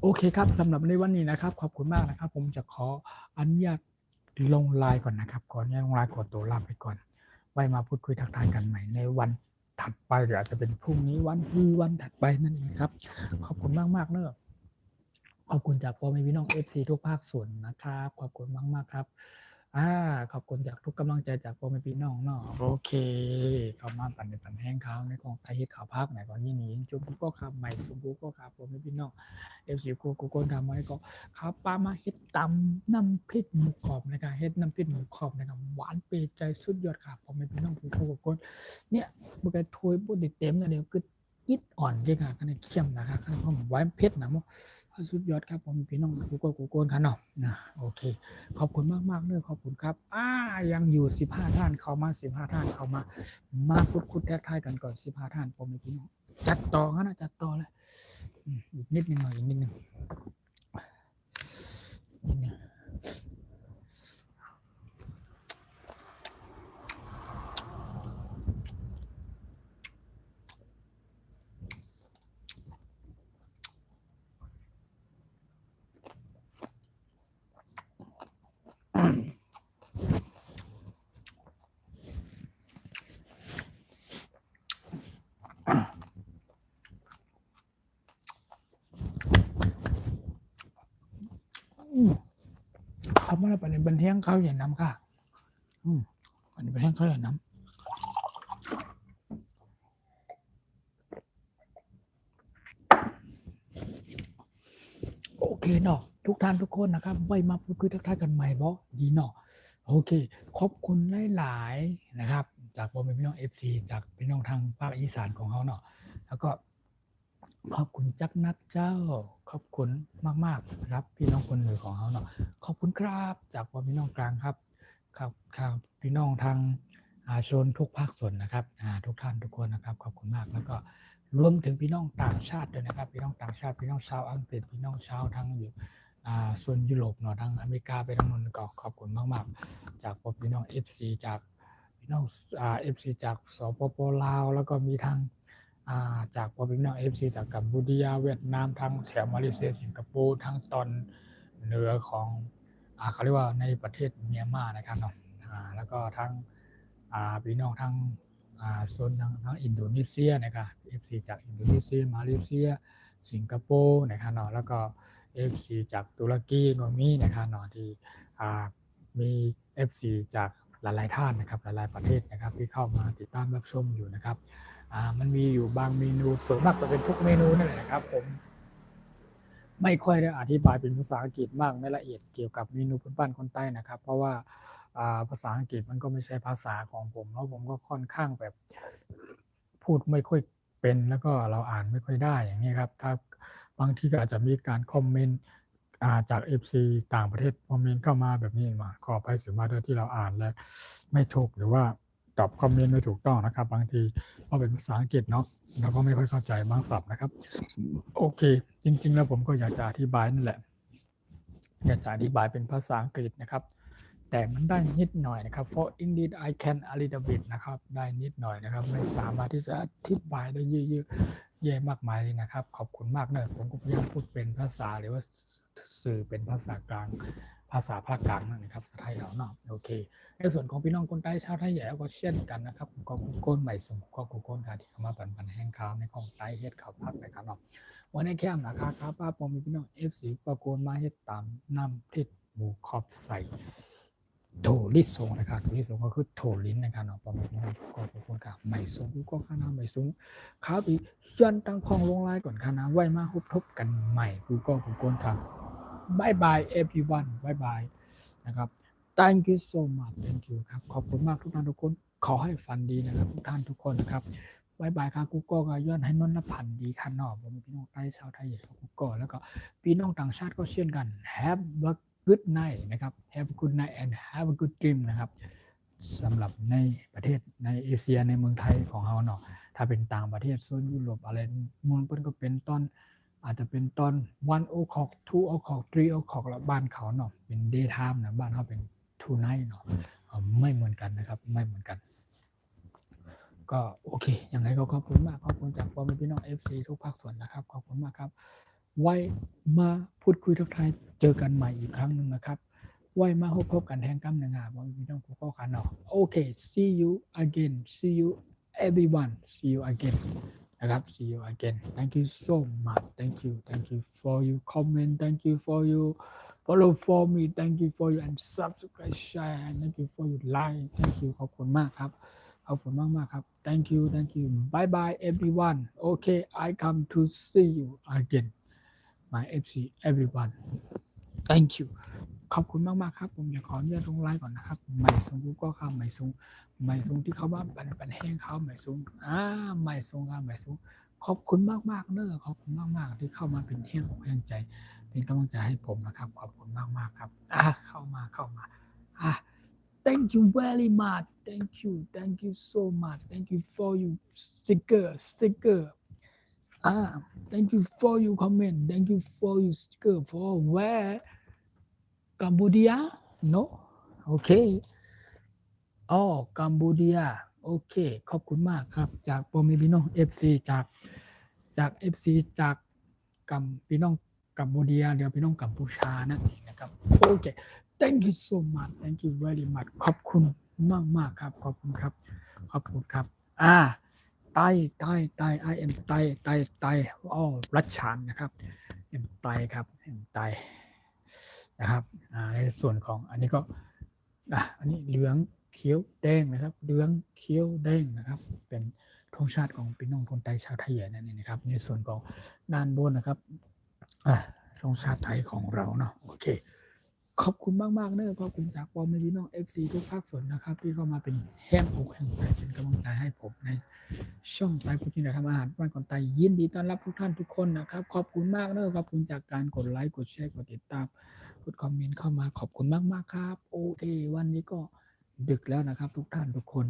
โอเคครับสำหรับในวันนี้นะครับขอบคุณมากนะครับผมจะขออนุญาตลงไลน์ก่อนนะครับก่อนจะลงไลน์ขอตัวลาไปก่อนไว้มาพูดคุยทักทายกันใหม่ในวันถัดไปหรืออาจจะเป็นพรุ่งนี้วันถัดไปนั่นเองครับขอบคุณมากๆเนอะขอบคุณจากพ่อแม่พี่น้อง FC ทุกภาคส่วนนะครับขอบคุณมากๆครับขอบคุณจากทุกกำลังใจจากพ่อแม่พี่น้องเนาะโอเคเข้ามาปั่นแห้งข้าวในของไทยเฮ็ดข้าวพักไหนก่อนนี่นี่จุ๊บก็ครับใหม่สุกุก็ครับพ่อแม่พี่น้อง FC กูคนทำไว้ก็ข้าวปลามาเฮ็ดตำน้ำพริกหมูกรอบนะครับเฮ็ดน้ำพริกหมูกรอบนะครับหวานเปรี้ยวใจสุดยอดครับพ่อแม่พี่น้องกูคนเนี่ยบ่ได้ถ้วยบ่ได้เต็มนะเดี๋ยวคือ อิดอ่อนเรียกกันเข้มนะครับผมไว้เพชรนะมั้งสุดยอดครับผมพี่น้องกูโกนกันเนาะนะโอเคขอบคุณมากๆเลยขอบคุณครับยังอยู่15ท่านเข้ามา15ท่านเข้ามาคุดแท็กทายกันก่อน15ท่านผมพี่น้องจัดต่อนะจัดต่อเลยอีกนิดนึงหน่อยอีกนิดนึงเขาไม่ได้ไปในบันเทิงเขาอย่างน้ำค่ะอันนี้บันเทิงเขาอย่างน้ำโอเคเนาะทุกท่านทุกคนนะครับไว้มาพูดคุยทักทายกันใหม่บ่ดีเนาะโอเคขอบคุณหลายๆนะครับจากพ่อแม่พี่น้อง FC จากพี่น้องทางภาคอีสานของเขาเนาะแล้วก็ขอบคุณจักนัดเจ้าขอบคุณมากๆนะครับพี่น้องคนเหนือของเขาเนาะขอบคุณครับจากพ่อพี่น้องกลางครับครับพี่น้องทางชนทุกภาคส่วนนะครับทุกท่านทุกคนนะครับขอบคุณมากแล้วก็รวมถึงพี่น้องต่างชาติด้วยนะครับพี่น้องต่างชาติพี่น้องชาวอังกฤษพี่น้องชาวทางอยู่ส่วนยุโรปเนาะทางอเมริกาไปทางนู้นก็ขอบคุณมากๆจากพี่น้อง FC จากพี่น้องFC จากสปป.ลาวแล้วก็มีทางจากพี่น้อง FC จากกัมพูชาเวียดนามทางแถวมาเลเซียสิงคโปร์ทางตอนเหนือของเขาเรียกว่าในประเทศเมียนมานะครับเนาะแล้วก็ทางพี่น้องทางโซนทางอินโดนีเซียนะครับ FC จากอินโดนีเซียมาเลเซียสิงคโปร์นะครับเนาะแล้วก็ FC จากตุรกีก็มีนะครับเนาะที่มี FC จากหลายๆท่านนะครับหลายๆประเทศนะครับที่เข้ามาติดตามรับชมอยู่นะครับมันมีอยู่บางเมนูส่วนมากจะเป็นทุกเมนูนั่นแหละครับผมไม่ค่อยได้อธิบายเป็นภาษาอังกฤษมากในละเอียดเกี่ยวกับเมนูพื้นบ้านคนใต้นะครับเพราะว่าภาษาอังกฤษมันก็ไม่ใช่ภาษาของผมแล้วผมก็ค่อนข้างแบบพูดไม่ค่อยเป็นแล้วก็เราอ่านไม่ค่อยได้อย่างนี้ครับถ้าบางทีก็อาจจะมีการคอมเมนต์จาก FC ต่างประเทศคอมเมนต์เข้ามาแบบนี้มาขออภัยสื่อมาด้วยที่เราอ่านและไม่ถูกหรือว่าตอบคอมเมนต์ไม่ถูกต้องนะครับบางทีเพราะเป็นภาษาอังกฤษเนาะเราก็ไม่ค่อยเข้าใจบางศัพท์นะครับโอเคจริงๆแล้วผมก็อยากจะอธิบายนั่นแหละอยากจะอธิบายเป็นภาษาอังกฤษนะครับแต่มันได้นิดหน่อยนะครับ for English I can a little bit นะครับได้นิดหน่อยนะครับไม่สามารถที่จะอธิบายได้เยอะๆแย่มากมายเลยนะครับขอบคุณมากเลยผมก็พยายามพูดเป็นภาษาหรือว่าสื่อเป็นภาษากลางภาษาภาคกลางนะครับภาษาไทยเราเนาะโอเคในส่วนของพี่น้องคนใต้ชาวไทยใหญ่ก็เช่นกันนะครับก็โกนใหม่สมก็โกนค่ะที่เข้ามาปันแห้งข้าวในของใต้เฮ็ดข้าวผัดนะครับเนาะวันนี้แค่นะครับป้าผมมีพี่น้อง FC ก็โกนมาเฮ็ดตามน้ำพริกหมูขอบใส่โถลิสงนะครับโถลิสงก็คือโถลิ้นนะครับเนาะประมาณนี้ก็ขอบคุณครับไม่สูงก็ข้าน้ำไม่สูงข้าวอีย้อนตั้งคองลงไลน์ก่อนข้าน้ำไว้มาฮุบทบกันใหม่กูก็ขอบคุณครับบายบาย everyone บายบายนะครับ thank you so much thank you ครับขอบคุณมากทุกท่านทุกคนขอให้ฝันดีนะครับทุกท่านทุกคนนะครับบายบายครับกูก็ย้อนให้นนท์พันดีขันนอกผมพี่น้องใต้ชาวไทยอย่างกูก็แล้วก็พี่น้องต่างชาติก็เช่นกัน have a good night นะครับ have a good night and have a good dream นะครับสำหรับในประเทศในเอเชียในเมืองไทยของเราเนาะถ้าเป็นต่างประเทศโซนยุโรปอะไรมูลเปิ้นก็เป็นตอนอาจจะเป็นตอน1 o'clock 2 o'clock 3 o'clock แล้วบ้านเขาเนาะเป็น day time นะบ้านเขาเป็น 2 night เนาะไม่เหมือนกันนะครับไม่เหมือนกันก็โอเคอย่างไรก็ขอบคุณมากขอบคุณจากพ่อแม่พี่น้อง FC ทุกภาคส่วนนะครับขอบคุณมากครับไว้มาพูดคุยทักทายเจอกันใหม่อีกครั้งนึงนะครับไว้มาพบกันแห่งกำเนิดงานพ่อแม่พี่น้องกูก็ขันเนาะโอเค see you again see you everyone see you again นะครับ see you again thank you so much thank you for your comment thank you for your follow for me thank you for your and subscribe share thank you for your like thank you ขอบคุณมากครับขอบคุณมากครับ thank you bye bye everyone okay I come to see you again my FC everyone thank you ขอบคุณมากครับผมอยากขออนุญาตลงไลน์ก่อนนะครับไม่ทรงกูก็เข้าไม่ทรงที่เขาว่าปันแห้งเขาไม่ทรงไม่ทรงครับไม่ทรง ขอบคุณมากๆเนอะขอบคุณมากๆที่เข้ามาเป็นแห้งอกแห้งใจเป็นกำลังใจให้ผมนะครับขอบคุณมากๆครับเข้ามาอ่ะ thank you very much thank you so much thank you for you sticker thank you for your comment thank you for your sticker for where Cambodia no okay อ๋อกัมพูชาโอเคขอบคุณมากครับจากพ่อแม่พี่น้อง FC จาก FC จากกัมพี่น้องกัมพูชาเดี๋ยวพี่น้องกัมพูชานั่นเองนะครับโอเค thank you so much thank you very much ขอบคุณมากครับขอบคุณครับไต้ I am ไต้อ๋อรัชฉานนะครับ M ไต้ครับ M ไต้นะครับในส่วนของอันนี้ก็อันนี้เหลืองเขียวแดงนะครับเหลืองเขียวแดงนะครับเป็นธงชาติของพี่น้องคนไทยชาวไทยนั่นเองนะครับในส่วนของด้านบนนะครับธงชาติไทยของเราเนาะโอเคขอบคุณมากๆเนอะขอบคุณจากพ่อแม่พี่น้อง FC ทุกภาคส่วนนะครับที่เข้ามาเป็นแห้งอกแห้งใจเป็นกำลังใจให้ผมในช่องไทยผู้ที่ทำอาหารบ้านคนไทยยินดีต้อนรับทุกท่านทุกคนนะครับขอบคุณมากเนอะขอบคุณจากการกดไลค์กดแชร์กดติดตามกดคอมเมนต์เข้ามาขอบคุณมากๆครับโอเควันนี้ก็ดึกแล้วนะครับทุกท่านทุกคน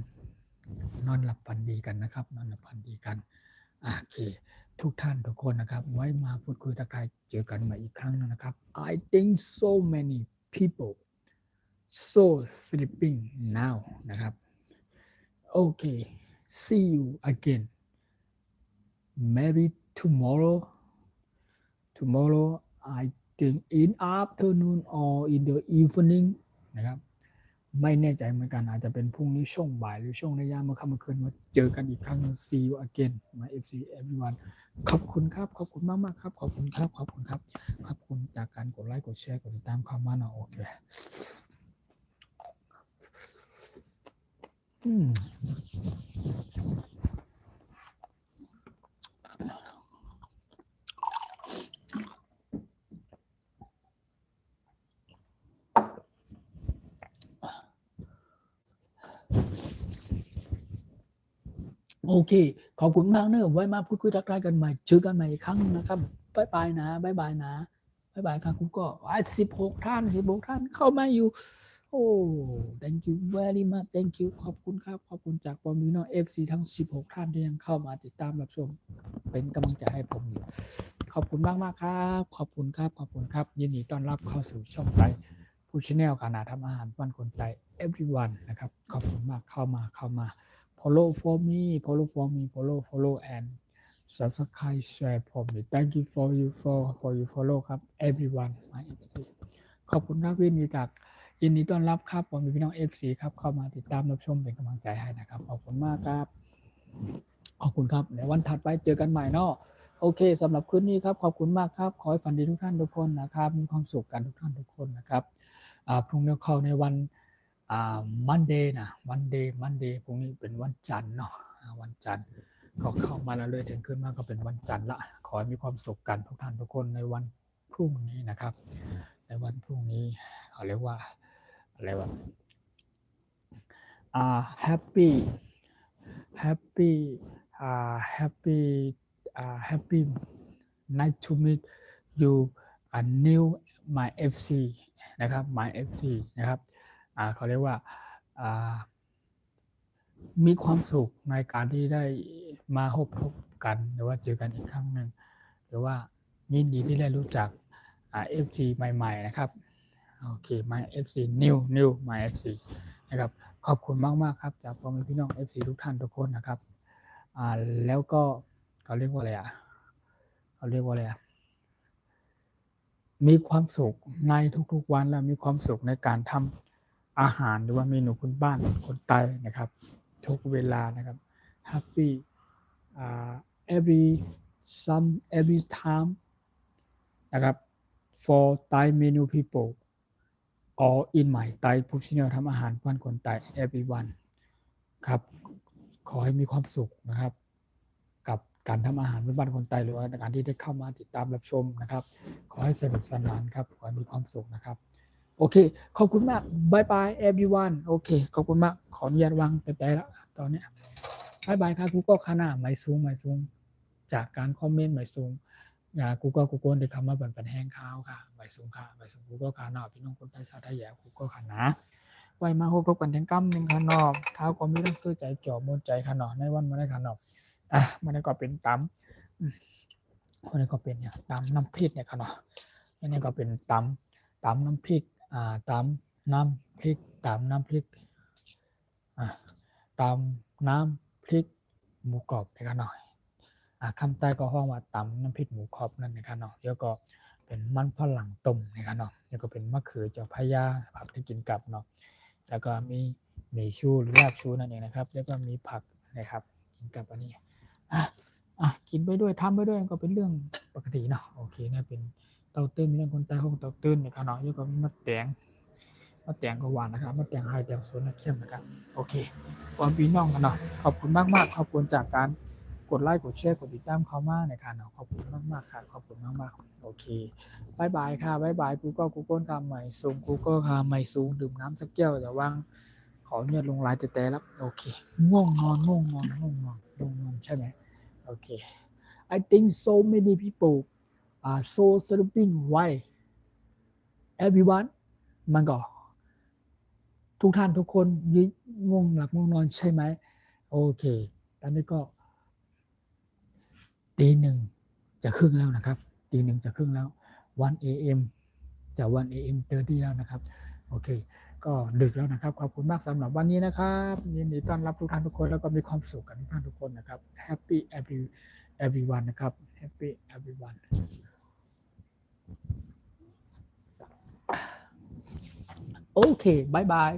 นอนหลับฝันดีกันนะครับนอนหลับฝันดีกันโอเคทุกท่านทุกคนนะครับไว้มาพูดคุยทักทายเจอกันใหม่อีกครั้งนึงนะครับ I think so many people so sleeping now นะครับโอเค see you again maybe tomorrow I think in afternoon or in the evening นะครับไม่แน่ใจเหมือนกันอาจจะเป็นพรุ่งนี้ช่วงบ่ายหรือช่วงในยามเมื่อค่ำเมื่อคืนมาเจอกันอีกครั้ง see you again my FC everyone ขอบคุณครับขอบคุณมากๆครับขอบคุณครับขอบคุณจากการกดไลค์กดแชร์กดติดตามเข้ามาเนาะโอเคโอเคขอบคุณมากเนอะไว้มาพูดคุยทักทายกันใหม่เจอกันใหม่อีกครั้งนะครับบ๊ายบายนะบ๊ายบายครับคุณก็16 ท่านเข้ามาอยู่โอ้ thank you very much thank you ขอบคุณครับขอบคุณจากปอมิโน FC ทั้ง16 ท่านที่ยังเข้ามาติดตามรับชมเป็นกำลังใจให้ผมอยู่ขอบคุณมากครับขอบคุณครับยินดีต้อนรับเข้าสู่ช่องไทยผู้ชแนลการทำอาหารบ้านคนไทย everyone นะครับขอบคุณมากเข้ามาfollow for me follow and subscribe share ผม thank you for you follow ครับ everyone ขอบคุณครับยินดีต้อนรับครับผมพี่น้อง FC ครับเข้ามาติดตามรับชมเป็นกำลังใจให้นะครับขอบคุณมากครับขอบคุณครับในวันถัดไปเจอกันใหม่เนาะโอเคสำหรับคืนนี้ครับขอบคุณมากครับขอให้ฝันดีทุกท่านทุกคนนะครับมีความสุขกันทุกท่านทุกคนนะครับพรุ่งนี้เข้าในวันMonday นะ Monday พรุ่งนี้เป็นวันจันทร์เนาะวันจันทร์ก็เข้ามาแล้วเลยถึงขึ้นมาก็เป็นวันจันทร์ละขอให้มีความสุขกันทุกท่านทุกคนในวันพรุ่งนี้นะครับในวันพรุ่งนี้เขาเรียกว่าอะไรวะhappy nice to meet you new my FC นะครับ my FC นะครับเขาเรียกว่ามีความสุขในการที่ได้มาพบกันหรือว่าเจอกันอีกครั้งหนึ่งหรือว่ายินดีที่ได้รู้จักFC ใหม่ๆนะครับโอเค my FC new my FC นะครับขอบคุณมากๆครับจากพ่อแม่พี่น้อง FC ทุกท่านทุกคนนะครับแล้วก็เขาเรียกว่าอะไรมีความสุขในทุกๆวันและมีความสุขในการทำอาหารหรือว่าเมนูพื้นบ้านคนไทยนะครับทุกเวลานะครับ happy every time นะครับ for Thai menu people all in my Thai professional ทำอาหารบ้านคนไทย everyone ครับขอให้มีความสุขนะครับกับการทำอาหารบ้านคนไทยหรือว่าการที่ได้เข้ามาติดตามรับชมนะครับขอให้สนุกสนานครับขอให้มีความสุขนะครับโอเคขอบคุณมากบายบาย everyone โอเคขอบคุณมากขออนุญาตวางแต่ละตอนนี้บายบายครับทุกคนข้างหน้าไม่สูง จากการคอมเมนต์ใหม่สูงกูก็ได้คำมาเป็นแห้งข้าวค่ะใหม่สูงค่ะใหม่สูงกูก็ขาหนอพี่น้องคนไทยชาวไทยแย่กูก็ขานะไว้มาพบกันแทงกั้มหนึ่งขานอบข้าวก็มีต้องซื้อใจจ่อมนใจขานอในวันมาได้ขานอบมันก็เป็นตำมันก็เป็นเนี่ยตำน้ำพริกเนี่ยขานอนี่ก็เป็นตำน้ำพริกตำน้ำพริกตำน้ำพริกตำน้ำพริกหมูกรอบนะครับหน่อยคำใต้ก็ห้องว่าตำน้ำพริกหมูกรอบนั่นนะครับเนาะแล้วก็เป็นมันฝรั่งต้มนะครับเนาะแล้วก็เป็นมะเขือเจ้าพระยาผักที่กินกับเนาะแล้วก็มีเมชูหรือลาบชูนั่นเองนะครับแล้วก็มีผักนะครับกินกับอันนี้กินไปด้วยทำไปด้วยก็เป็นเรื่องปกติเนาะโอเคเนี่ยเป็นเต้าตื้นเรื่องคนใต้ห้องเต้าตื้นนะครับเนาะแล้วก็มีมะแตงก็หวานนะครับมะแตงไฮแตงโซนเข้มนะครับโอเคก่อนพี่น้องกันเนาะขอบคุณมากๆขอบคุณจากการกดไลค์กดแชร์กดติดตามเขามากนะครับเนาะขอบคุณมากๆค่ะขอบคุณมากๆโอเคบายบายค่ะบายบายกูก้นคำใหม่สูงกูก็คำใหม่สูงดื่มน้ำสักแก้วอย่าว่างขอเนี่ยลงลายแต่แล้วโอเคง่วงนอนใช่ไหมโอเค I think so many people are so sleeping why everyone มันก็ทุกท่านทุกคนง่วงหลับง่วงนอนใช่ไหมโอเคตอนนี้ก็ตีหนึ่งจะครึ่งแล้วนะครับตีหนึ่งจะครึ่งแล้ว1 AM จะ1 AM 30แล้วนะครับโอเคก็ดึกแล้วนะครับขอบคุณมากสำหรับวันนี้นะครับยินดีต้อนรับทุกท่านทุกคนแล้วก็มีความสุขกันทุกท่านทุกคนนะครับ Happy everyone นะครับ Happy everyone โอเคบายบาย